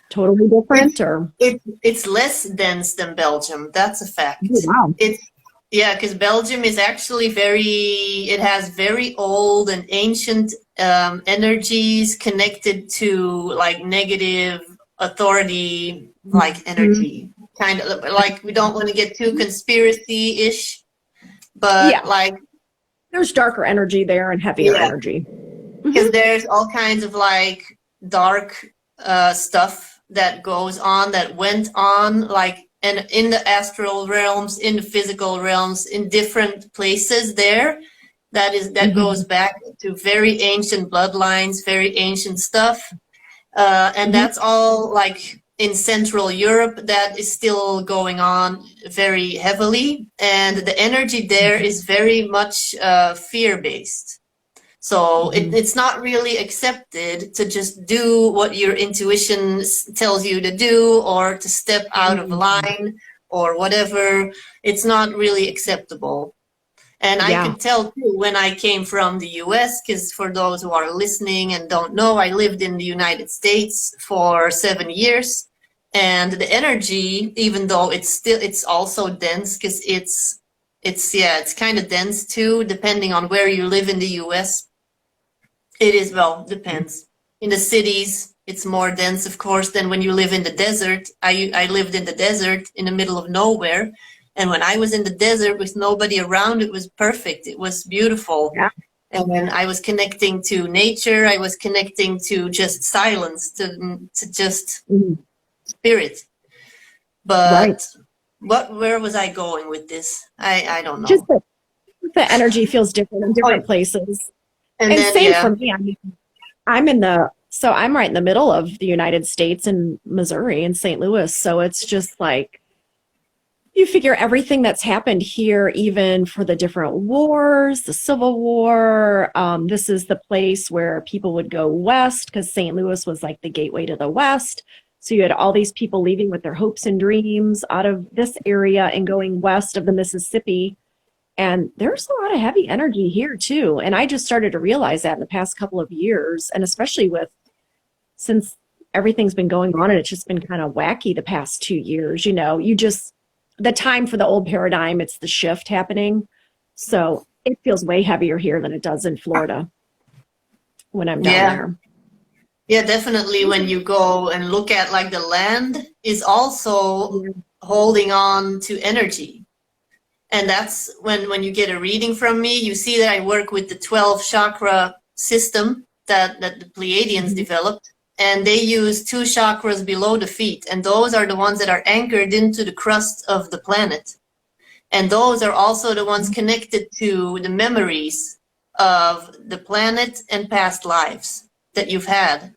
Totally It's different or it's less dense than Belgium. That's a oh, fact. wow. It's yeah, because Belgium is actually it has very old and ancient energies connected to like negative authority, like Mhm. energy. Kind of like we don't want to get too conspiracy-ish, but Yeah, like, there's darker energy there and heavier yeah, energy. because Hmm. there's all kinds of like dark stuff that goes on that went on like and in the astral realms, in the physical realms, in different places there that goes Hmm. back to very ancient bloodlines, very ancient stuff, and Hmm. that's all like in Central Europe that is still going on very heavily, and the energy there is very much fear based. So Hmm. it's not really accepted to just do what your intuition tells you to do or to step out of Hmm. line or whatever. It's not really acceptable. And I Yeah. could tell too when I came from the US, because for those who are listening and don't know, I lived in the United States for 7 years. And the energy, even though it's also dense, because it's kind of dense too, depending on where you live in the US. It is, well, depends. In the cities, it's more dense, of course, than when you live in the desert. I lived in the desert in the middle of nowhere. And when I was in the desert with nobody around, it was perfect. It was beautiful. Yeah. And when I was connecting to nature, I was connecting to just silence, to just Mhm. spirit. Right. But where was I going with this? I don't Just know. the energy feels different in Oh, yeah. different places. And And then, same yeah, for me. I mean, I'm right in the middle of the United States in Missouri in St. Louis. So it's just like you figure everything that's happened here, even for the different wars, the Civil War. This is the place where people would go west because St. Louis was like the gateway to the west. So you had all these people leaving with their hopes and dreams out of this area and going west of the Mississippi. And there's a lot of heavy energy here too. And I just started to realize that in the past couple of years, and especially since everything's been going on and it's just been kind of wacky the past 2 years, the time for the old paradigm, it's the shift happening. So it feels way heavier here than it does in Florida when I'm down yeah. there. Yeah, definitely when you go and look at like the land is also Yeah. holding on to energy. And that's when you get a reading from me, you see that I work with the 12 chakra system that the Pleiadians Mhm. developed. And they use two chakras below the feet. And those are the ones that are anchored into the crust of the planet. And those are also the ones connected to the memories of the planet and past lives that you've had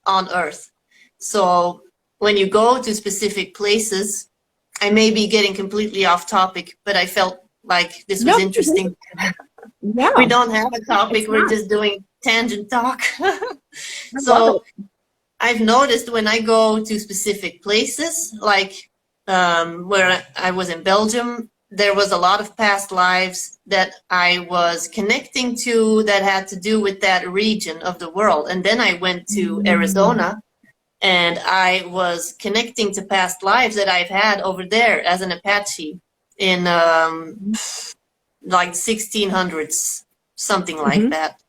on Earth. So when you go to specific places, I may be getting completely off topic, but I felt like this was interesting. Yeah. We don't have a topic, we're not. just doing tangent talk. I love So it. I've noticed when I go to specific places, like where I was in Belgium, there was a lot of past lives that I was connecting to that had to do with that region of the world. And then I went to Arizona, and I was connecting to past lives that I've had over there as an Apache in like 1600s, something like that.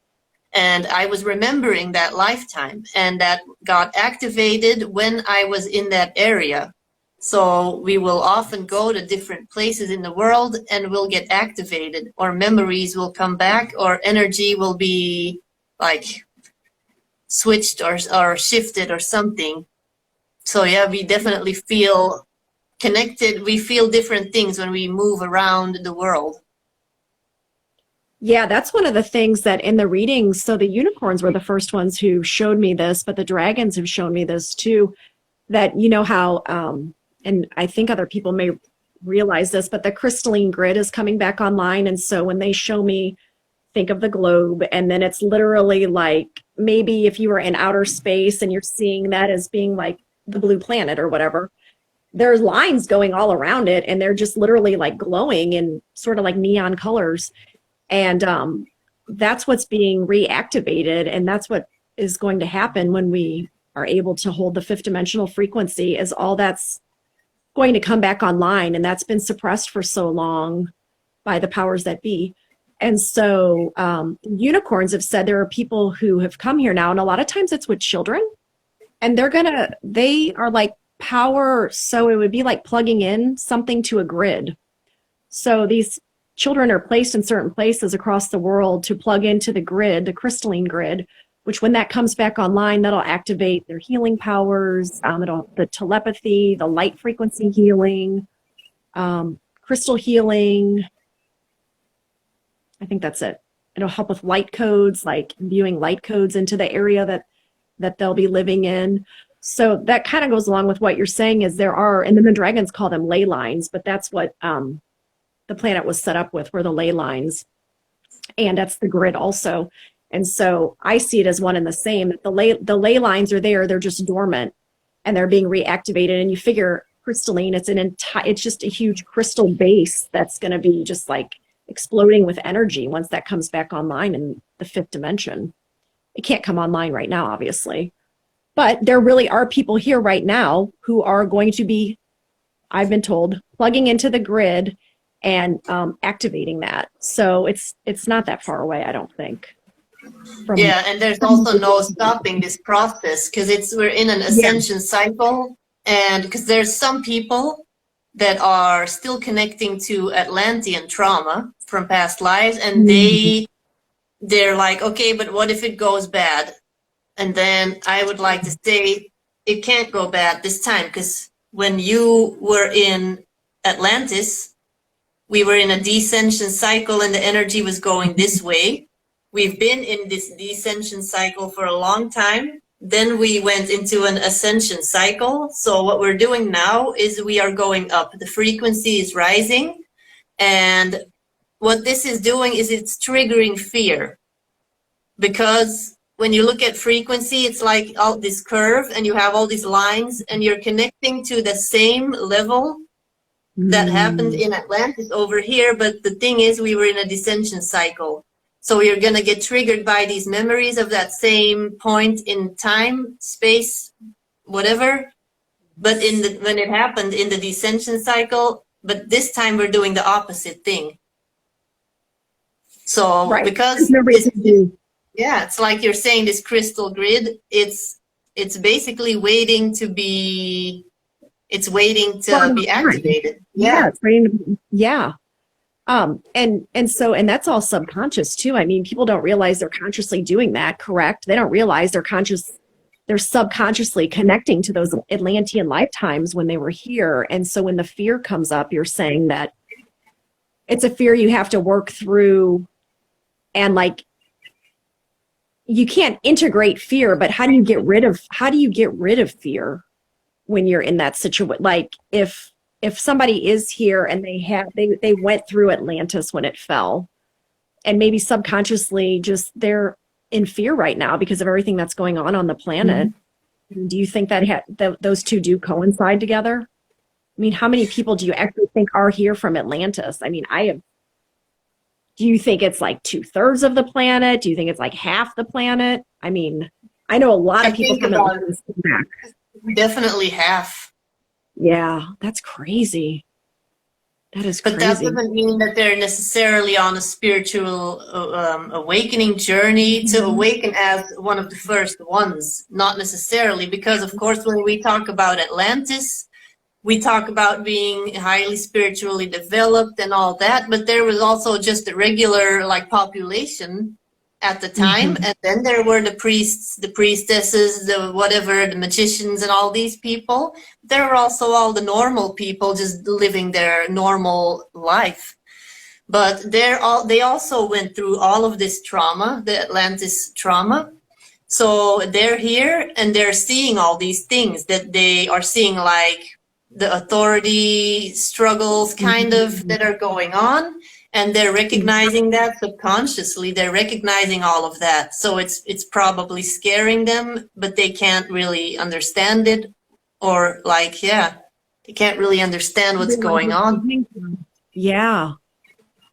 And I was remembering that lifetime, and that got activated when I was in that area. So we will often go to different places in the world and we'll get activated, or memories will come back, or energy will be like switched or shifted or something. So yeah, we definitely feel connected. We feel different things when we move around the world. Yeah, that's one of the things that in the readings, so the unicorns were the first ones who showed me this, but the dragons have shown me this too, that you know how, and I think other people may realize this, but the crystalline grid is coming back online. And so when they show me, think of the globe, and then it's literally like maybe if you were in outer space and you're seeing that as being like the blue planet or whatever, there's lines going all around it, and they're just literally like glowing in sort of like neon colors. And that's what's being reactivated. And that's what is going to happen when we are able to hold the fifth dimensional frequency, is all that's going to come back online. And that's been suppressed for so long by the powers that be. And so unicorns have said there are people who have come here now. And a lot of times it's with children. And they are like power. So it would be like plugging in something to a grid. So these children are placed in certain places across the world to plug into the grid, the crystalline grid, which when that comes back online, that'll activate their healing powers, the telepathy, the light frequency healing, crystal healing. I think that's it. It'll help with light codes, like imbuing light codes into the area that they'll be living in. So that kind of goes along with what you're saying, is there are, and then the dragons call them ley lines, but that's what the planet was set up with, were the ley lines. And that's the grid also. And so I see it as one and the same. The ley lines are there, they're just dormant and they're being reactivated. And you figure crystalline, it's just a huge crystal base that's going to be just like exploding with energy once that comes back online in the fifth dimension. It can't come online right now, obviously. But there really are people here right now who are going to be, I've been told, plugging into the grid and activating that. So it's not that far away, I don't think. Yeah, and there's also no stopping this process, because we're in an ascension cycle, and because there's some people that are still connecting to Atlantean trauma from past lives, and they're like, okay, but what if it goes bad? And then I would like to say it can't go bad this time, because when you were in Atlantis, we were in a descension cycle and the energy was going this way. We've been in this descension cycle for a long time. Then we went into an ascension cycle. So what we're doing now is we are going up. The frequency is rising. And what this is doing is it's triggering fear. Because when you look at frequency, it's like all this curve and you have all these lines and you're connecting to the same level that happened in Atlantis over here. But the thing is, we were in a descension cycle. So we are going to get triggered by these memories of that same point in time, space, whatever. But when it happened in the descension cycle, but this time we're doing the opposite thing. So because yeah, it's like you're saying, this crystal grid, it's basically waiting to be activated. Yeah, it's waiting to, yeah. And that's all subconscious too. I mean, people don't realize they're consciously doing that, correct? They don't realize they're subconsciously connecting to those Atlantean lifetimes when they were here. And so when the fear comes up, you're saying that it's a fear you have to work through and you can't integrate fear, but how do you get rid of fear when you're in that situation? Like if somebody is here and they went through Atlantis when it fell, and maybe subconsciously just they're in fear right now because of everything that's going on the planet. Mm-hmm. Do you think that those two do coincide together? I mean, how many people do you actually think are here from Atlantis? I mean, do you think it's like 2/3 of the planet? Do you think it's like half the planet? I mean, I know a lot of people from Atlantis come back. Definitely half. Yeah, that's crazy. That is crazy. But that doesn't mean that they're necessarily on a spiritual awakening journey to awaken as one of the first ones. Not necessarily, because of course when we talk about Atlantis, we talk about being highly spiritually developed and all that, but there was also just a regular like population at the time, and then there were the priests, the priestesses, the magicians and all these people. There were also all the normal people just living their normal life. But they also went through all of this trauma, the Atlantis trauma. So they're here and they're seeing all these things that they are seeing, like the authority struggles kind of that are going on, and they're recognizing that subconsciously. They're recognizing all of that. So it's probably scaring them, but they can't really understand it, or like, yeah, they can't really understand what's going on. Yeah.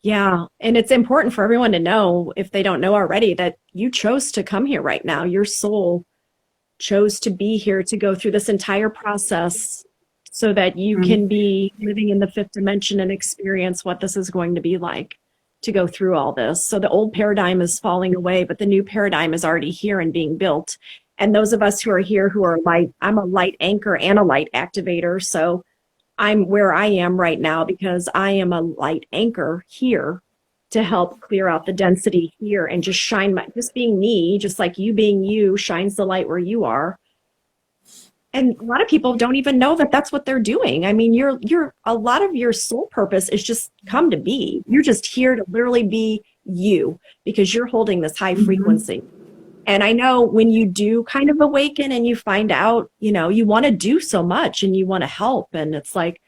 Yeah. And it's important for everyone to know, if they don't know already, that you chose to come here right now. Your soul chose to be here to go through this entire process so that you can be living in the fifth dimension and experience what this is going to be like to go through all this. So the old paradigm is falling away, but the new paradigm is already here and being built. And those of us who are here who are light, I'm a light anchor and a light activator. So I'm where I am right now because I am a light anchor here to help clear out the density here and just just being me, just like you being you, shines the light where you are. And a lot of people don't even know that that's what they're doing. I mean, a lot of your soul purpose is just come to be. You're just here to literally be you because you're holding this high frequency. And I know when you do kind of awaken and you find out, you want to do so much and you want to help. And it's like,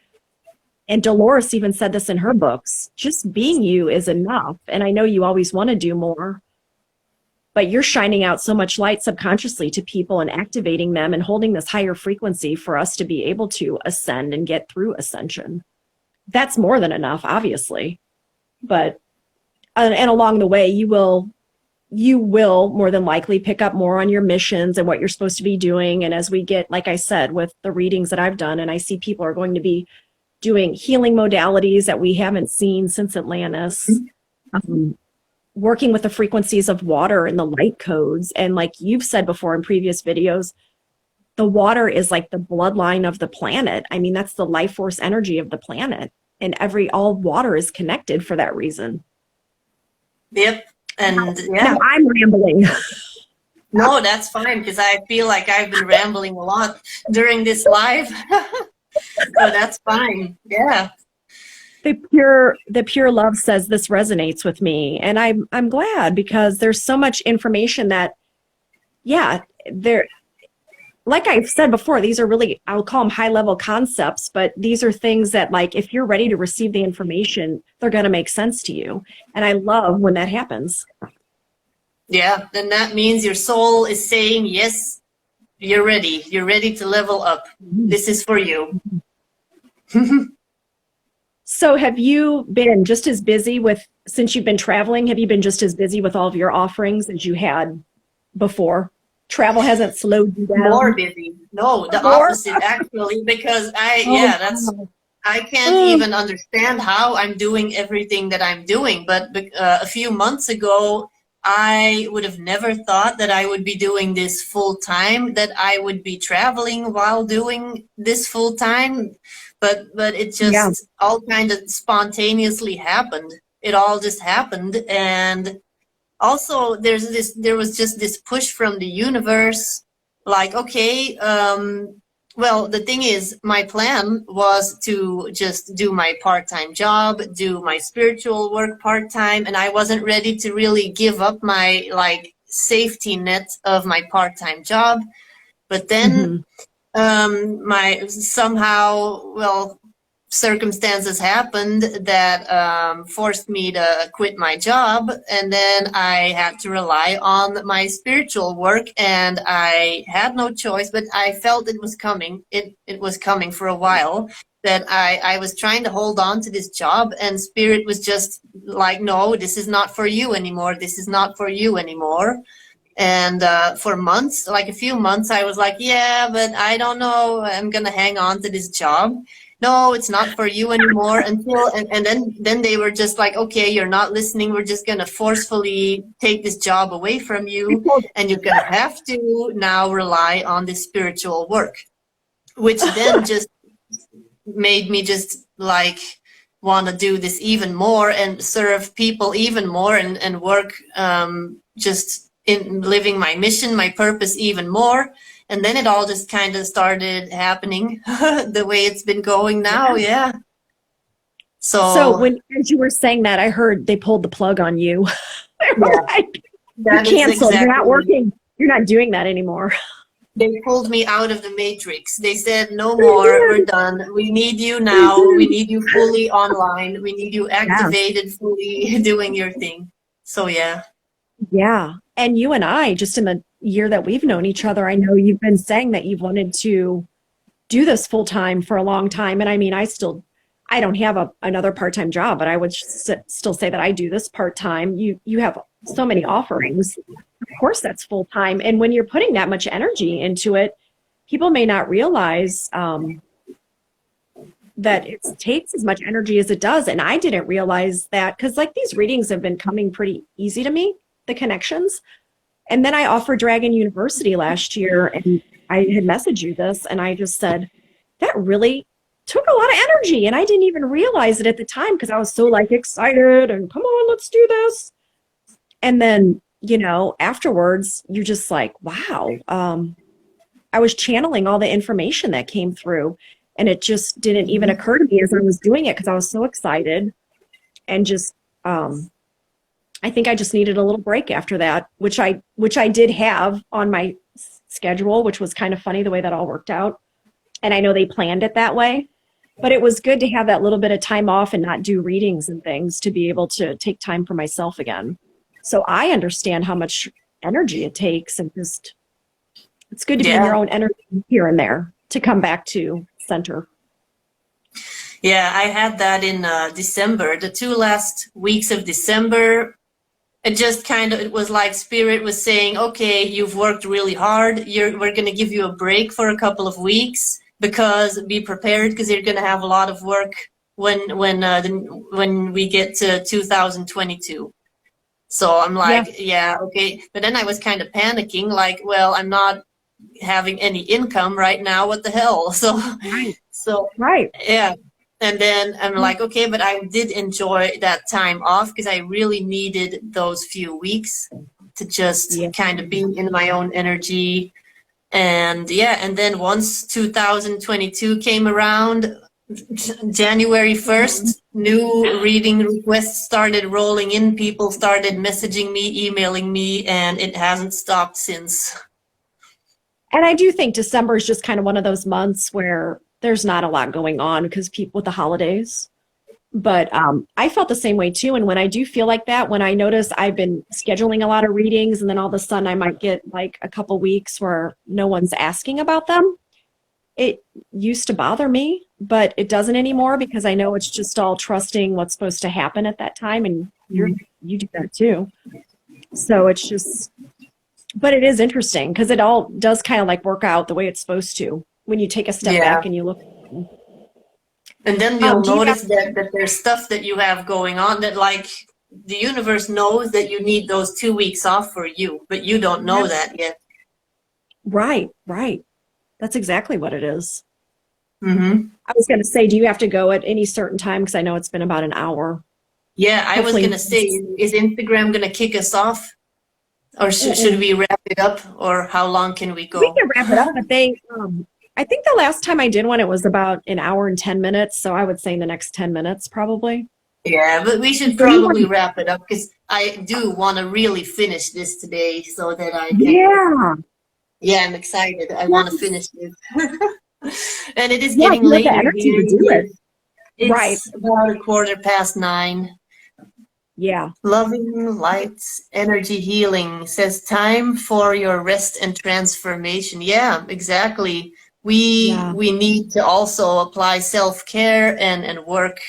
and Dolores even said this in her books, just being you is enough. And I know you always want to do more. But you're shining out so much light subconsciously to people and activating them and holding this higher frequency for us to be able to ascend and get through ascension. That's more than enough, obviously. But, and along the way, you will more than likely pick up more on your missions and what you're supposed to be doing. And as we get, like I said, with the readings that I've done, and I see people are going to be doing healing modalities that we haven't seen since Atlantis. Working with the frequencies of water and the light codes. And like you've said before in previous videos, the water is like the bloodline of the planet. I mean, that's the life force energy of the planet. And all water is connected for that reason. Yep. And now I'm rambling. No, that's fine, because I feel like I've been rambling a lot during this live. So that's fine. Yeah. The pure love says this resonates with me, and I'm glad, because there's so much information that, like I've said before, these are really, I'll call them high level concepts, but these are things that, like, if you're ready to receive the information, they're going to make sense to you. And I love when that happens. Yeah, then that means your soul is saying, yes, you're ready. You're ready to level up. This is for you. So have you been just as busy since you've been traveling, have you been just as busy with all of your offerings as you had before? Travel hasn't slowed you down? More busy. No, the opposite, actually, because I can't even understand how I'm doing everything that I'm doing. But a few months ago, I would have never thought that I would be doing this full time, that I would be traveling while doing this full time. But it just all kind of spontaneously happened. It all just happened. And also there was just this push from the universe, like, okay, well, the thing is, my plan was to just do my part-time job, do my spiritual work part-time, and I wasn't ready to really give up my, like, safety net of my part-time job. But then my somehow, well, circumstances happened that forced me to quit my job, and then I had to rely on my spiritual work, and I had no choice, but I felt it was coming. It was coming for a while, that I was trying to hold on to this job, and spirit was just like, no, this is not for you anymore. This is not for you anymore. And for months, like a few months, I was like, yeah, but I don't know, I'm gonna hang on to this job. No, it's not for you anymore. Until and then they were just like, okay, you're not listening. We're just gonna forcefully take this job away from you, and you're gonna have to now rely on this spiritual work, which then just made me just like want to do this even more and serve people even more, and work just in living my mission, my purpose even more. And then it all just kind of started happening the way it's been going now. Yeah. So when, as you were saying that, I heard they pulled the plug on you. They were like, you're canceled. You're not working. You're not doing that anymore. They pulled me out of the matrix. They said, no more, we're done. We need you now. We need you fully online. We need you activated, fully doing your thing. So, yeah. Yeah. And you and I, just in the year that we've known each other, I know you've been saying that you've wanted to do this full time for a long time. And I mean, I don't have another part-time job, but I would still say that I do this part-time. You have so many offerings. Of course, that's full time. And when you're putting that much energy into it, people may not realize that it takes as much energy as it does. And I didn't realize that, because like these readings have been coming pretty easy to me, the connections. And then I offered Dragon University last year, and I had messaged you this, and I just said, that really took a lot of energy. And I didn't even realize it at the time, because I was so like excited and come on, let's do this. And then, you know, afterwards, you're just like, wow, I was channeling all the information that came through, and it just didn't even occur to me as I was doing it, because I was so excited. And just, I think I just needed a little break after that, which I did have on my schedule, which was kind of funny the way that all worked out. And I know they planned it that way, but it was good to have that little bit of time off and not do readings and things, to be able to take time for myself again. So I understand how much energy it takes, and just, it's good to be in your own energy here and there to come back to center. Yeah, I had that in December, the 2 last weeks of December. It just kind of, it was like spirit was saying, okay, you've worked really hard. We're going to give you a break for a couple of weeks, because be prepared, because you're going to have a lot of work when we get to 2022. So I'm like, yeah, okay. But then I was kind of panicking, like, well, I'm not having any income right now. What the hell? So, yeah. And then I'm like, okay, but I did enjoy that time off, because I really needed those few weeks to just kind of be in my own energy. And and then once 2022 came around, January 1st, new reading requests started rolling in. People started messaging me, emailing me, and it hasn't stopped since. And I do think December is just kind of one of those months where there's not a lot going on, because people with the holidays. But I felt the same way too. And when I do feel like that, when I notice I've been scheduling a lot of readings, and then all of a sudden I might get like a couple weeks where no one's asking about them, it used to bother me, but it doesn't anymore, because I know it's just all trusting what's supposed to happen at that time. And you do that too. So it's just, but it is interesting, because it all does kind of like work out the way it's supposed to when you take a step back and you look. And then you'll notice that there's stuff that you have going on that, like, the universe knows that you need those 2 weeks off for you, but you don't know that yet. Right. That's exactly what it is. Mm-hmm. I was going to say, do you have to go at any certain time? Because I know it's been about an hour. Yeah, I was going to say, is Instagram going to kick us off? Or should we wrap it up? Or how long can we go? We can wrap it up, but I think the last time I did one, it was about an hour and 10 minutes. So I would say in the next 10 minutes, probably. Yeah, but we should probably wrap it up, because I do want to really finish this today so that I can. Yeah. Yeah, I'm excited. I want to finish this. And it is Yeah, getting you have the later energy here. to do it. Right. It's about 9:15. Yeah. Loving lights, energy healing says time for your rest and transformation. Yeah, exactly. Yeah. We need to also apply self-care and work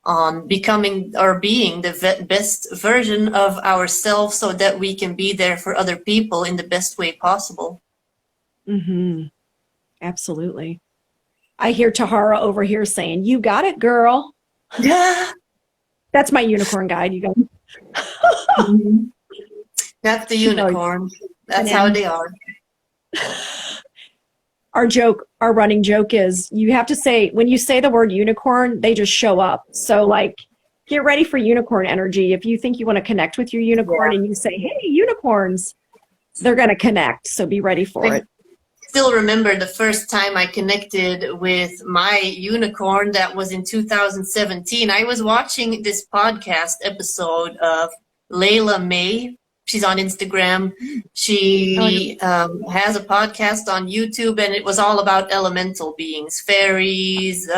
on becoming or being the best version of ourselves so that we can be there for other people in the best way possible. Mm-hmm. Absolutely. I hear Tahara over here saying, "You got it, girl." Yeah. That's my unicorn guide. You got Mhm. That's the she's always unicorn. That's how in. they are. Our running joke is you have to say, when you say the word unicorn, they just show up. So like, get ready for unicorn energy. If you think you want to connect with your unicorn Yeah. and you say, "Hey, unicorns," they're going to connect. So be ready for I it. still remember the first time I connected with my unicorn. That was in 2017. I was watching this podcast episode of Layla May. She's on Instagram. She has a podcast on YouTube, and it was all about elemental beings, fairies,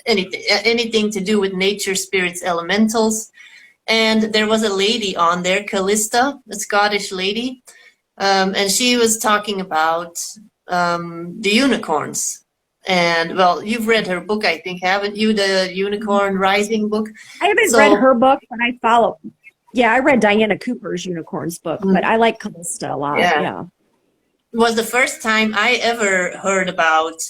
anything to do with nature, spirits, elementals. And there was a lady on there, Callista, a Scottish lady, and she was talking about the unicorns. And well, you've read her book, I think, haven't you? The Unicorn Rising book. I haven't read So her book, but I follow. Yeah, I read Diana Cooper's Unicorns book, but I like Callista a lot. yeah, Yeah. it was the first time I ever heard about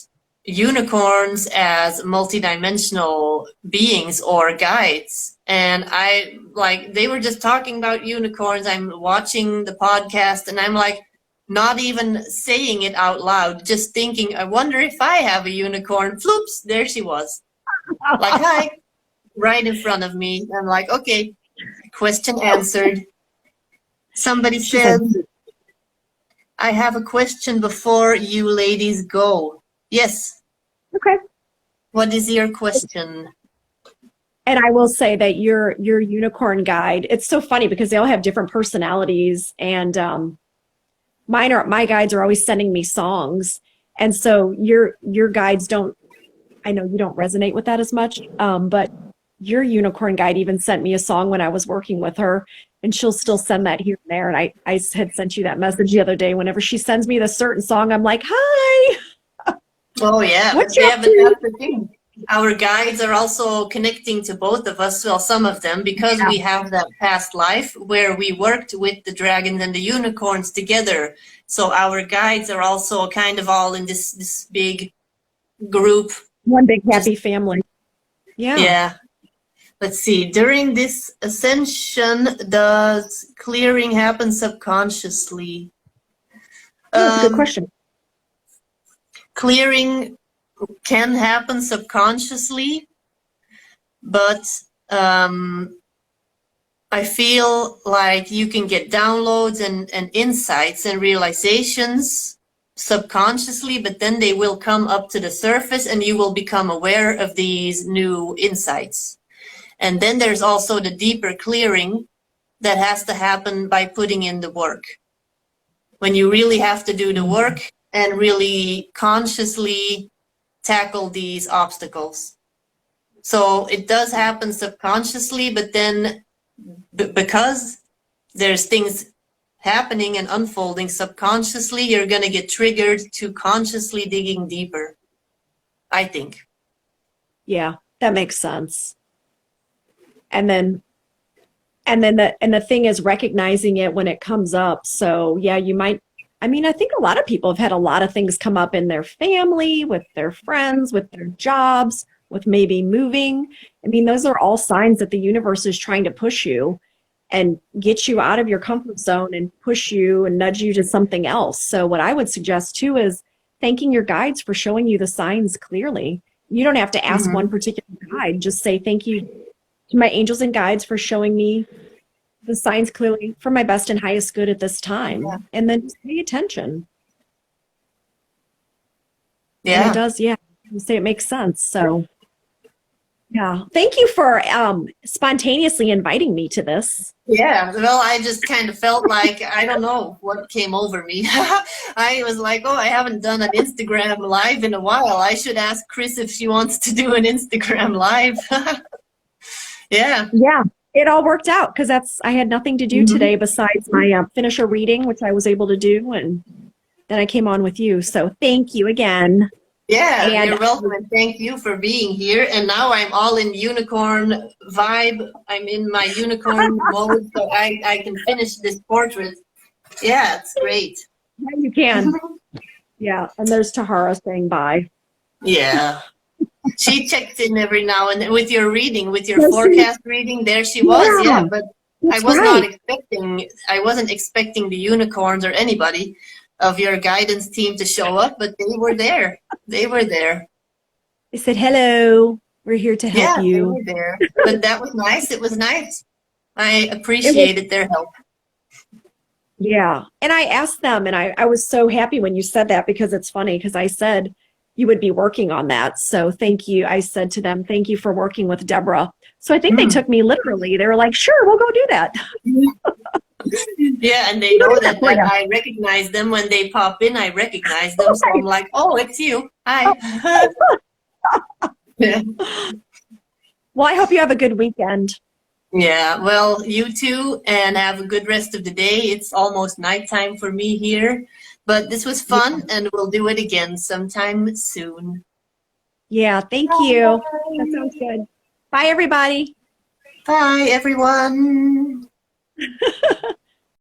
unicorns as multidimensional beings or guides. And I like, they were just talking about unicorns. I'm watching the podcast and I'm like, not even saying it out loud, just thinking, I wonder if I have a unicorn. Floops, there she was. Like, hi, right in front of me. I'm like, okay, question answered. Somebody She said, said, I have a question before you ladies go. Yes. "Okay." What is your question? And I will say that your unicorn guide, it's so funny because they all have different personalities, and my guides are always sending me songs. And so your guides don't, I know you don't resonate with that as much, but your unicorn guide even sent me a song when I was working with her, and she'll still send that here and there. And I had sent you that message the other day. Whenever she sends me the certain song, I'm like, "Hi, Oh yeah, what's your yeah, but that's the thing. Our guides are also connecting to both of us, well, some of them, because Yeah. we have that past life where we worked with the dragons and the unicorns together. So our guides are also kind of all in this big group. One big Just happy family." Yeah. yeah. Let's see. During this ascension, does clearing happen subconsciously? That's a good question. Clearing can happen subconsciously, but I feel like you can get downloads and insights and realizations subconsciously, but then they will come up to the surface and you will become aware of these new insights. And then there's also the deeper clearing that has to happen by putting in the work. When you really have to do the work and really consciously tackle these obstacles. So it does happen subconsciously, but then because there's things happening and unfolding subconsciously, you're going to get triggered to consciously digging deeper, I think. Yeah, that makes sense. And then the thing is recognizing it when it comes up. So yeah, you might, I mean, I think a lot of people have had a lot of things come up in their family, with their friends, with their jobs, with maybe moving. I mean, those are all signs that the universe is trying to push you and get you out of your comfort zone and push you and nudge you to something else. So what I would suggest too is thanking your guides for showing you the signs clearly. You don't have to ask one particular guide, just say thank you to my angels and guides for showing me the signs clearly for my best and highest good at this time. Yeah. And then just pay attention. Yeah. And it does, yeah. You say it makes sense. So Yeah. Thank you for spontaneously inviting me to this. Yeah, well, I just kind of felt like, I don't know what came over me. I was like, oh, I haven't done an Instagram live in a while. I should ask Chris if she wants to do an Instagram live. Yeah. Yeah. It all worked out because I had nothing to do Mhm. today besides my finisher reading, which I was able to do. And then I came on with you. So thank you again. Yeah, And you're welcome, and thank you for being here. And now I'm all in unicorn vibe. I'm in my unicorn mode, so I can finish this portrait. Yeah, it's great. yeah, you can. Yeah. And there's Tahara saying bye. Yeah. She checks in every now and then with your reading, with your Yes, forecast reading. There she was, yeah, yeah. But that's right. I wasn't expecting the unicorns or anybody of your guidance team to show up, but they were there. They were there. They said, hello, we're here to help Yeah, they you. were there. But that was nice. It was nice. I It was, appreciated their help. yeah. And I asked them, and I was so happy when you said that because it's funny because I said you would be working on that. So thank you. I said to them, thank you for working with Deborah. So I think they Mm. took me literally. They were like, sure, we'll go do that. Yeah, and they We'll know do that for that you. I recognize them when they pop in. I recognize them, so I'm like, oh, it's you. Hi. Yeah. Well, I hope you have a good weekend. Yeah, well, you too, and have a good rest of the day. It's almost nighttime for me here, but this was Yeah, fun, and we'll do it again sometime soon. yeah, thank you. That sounds good. Bye, everybody. Bye, everyone.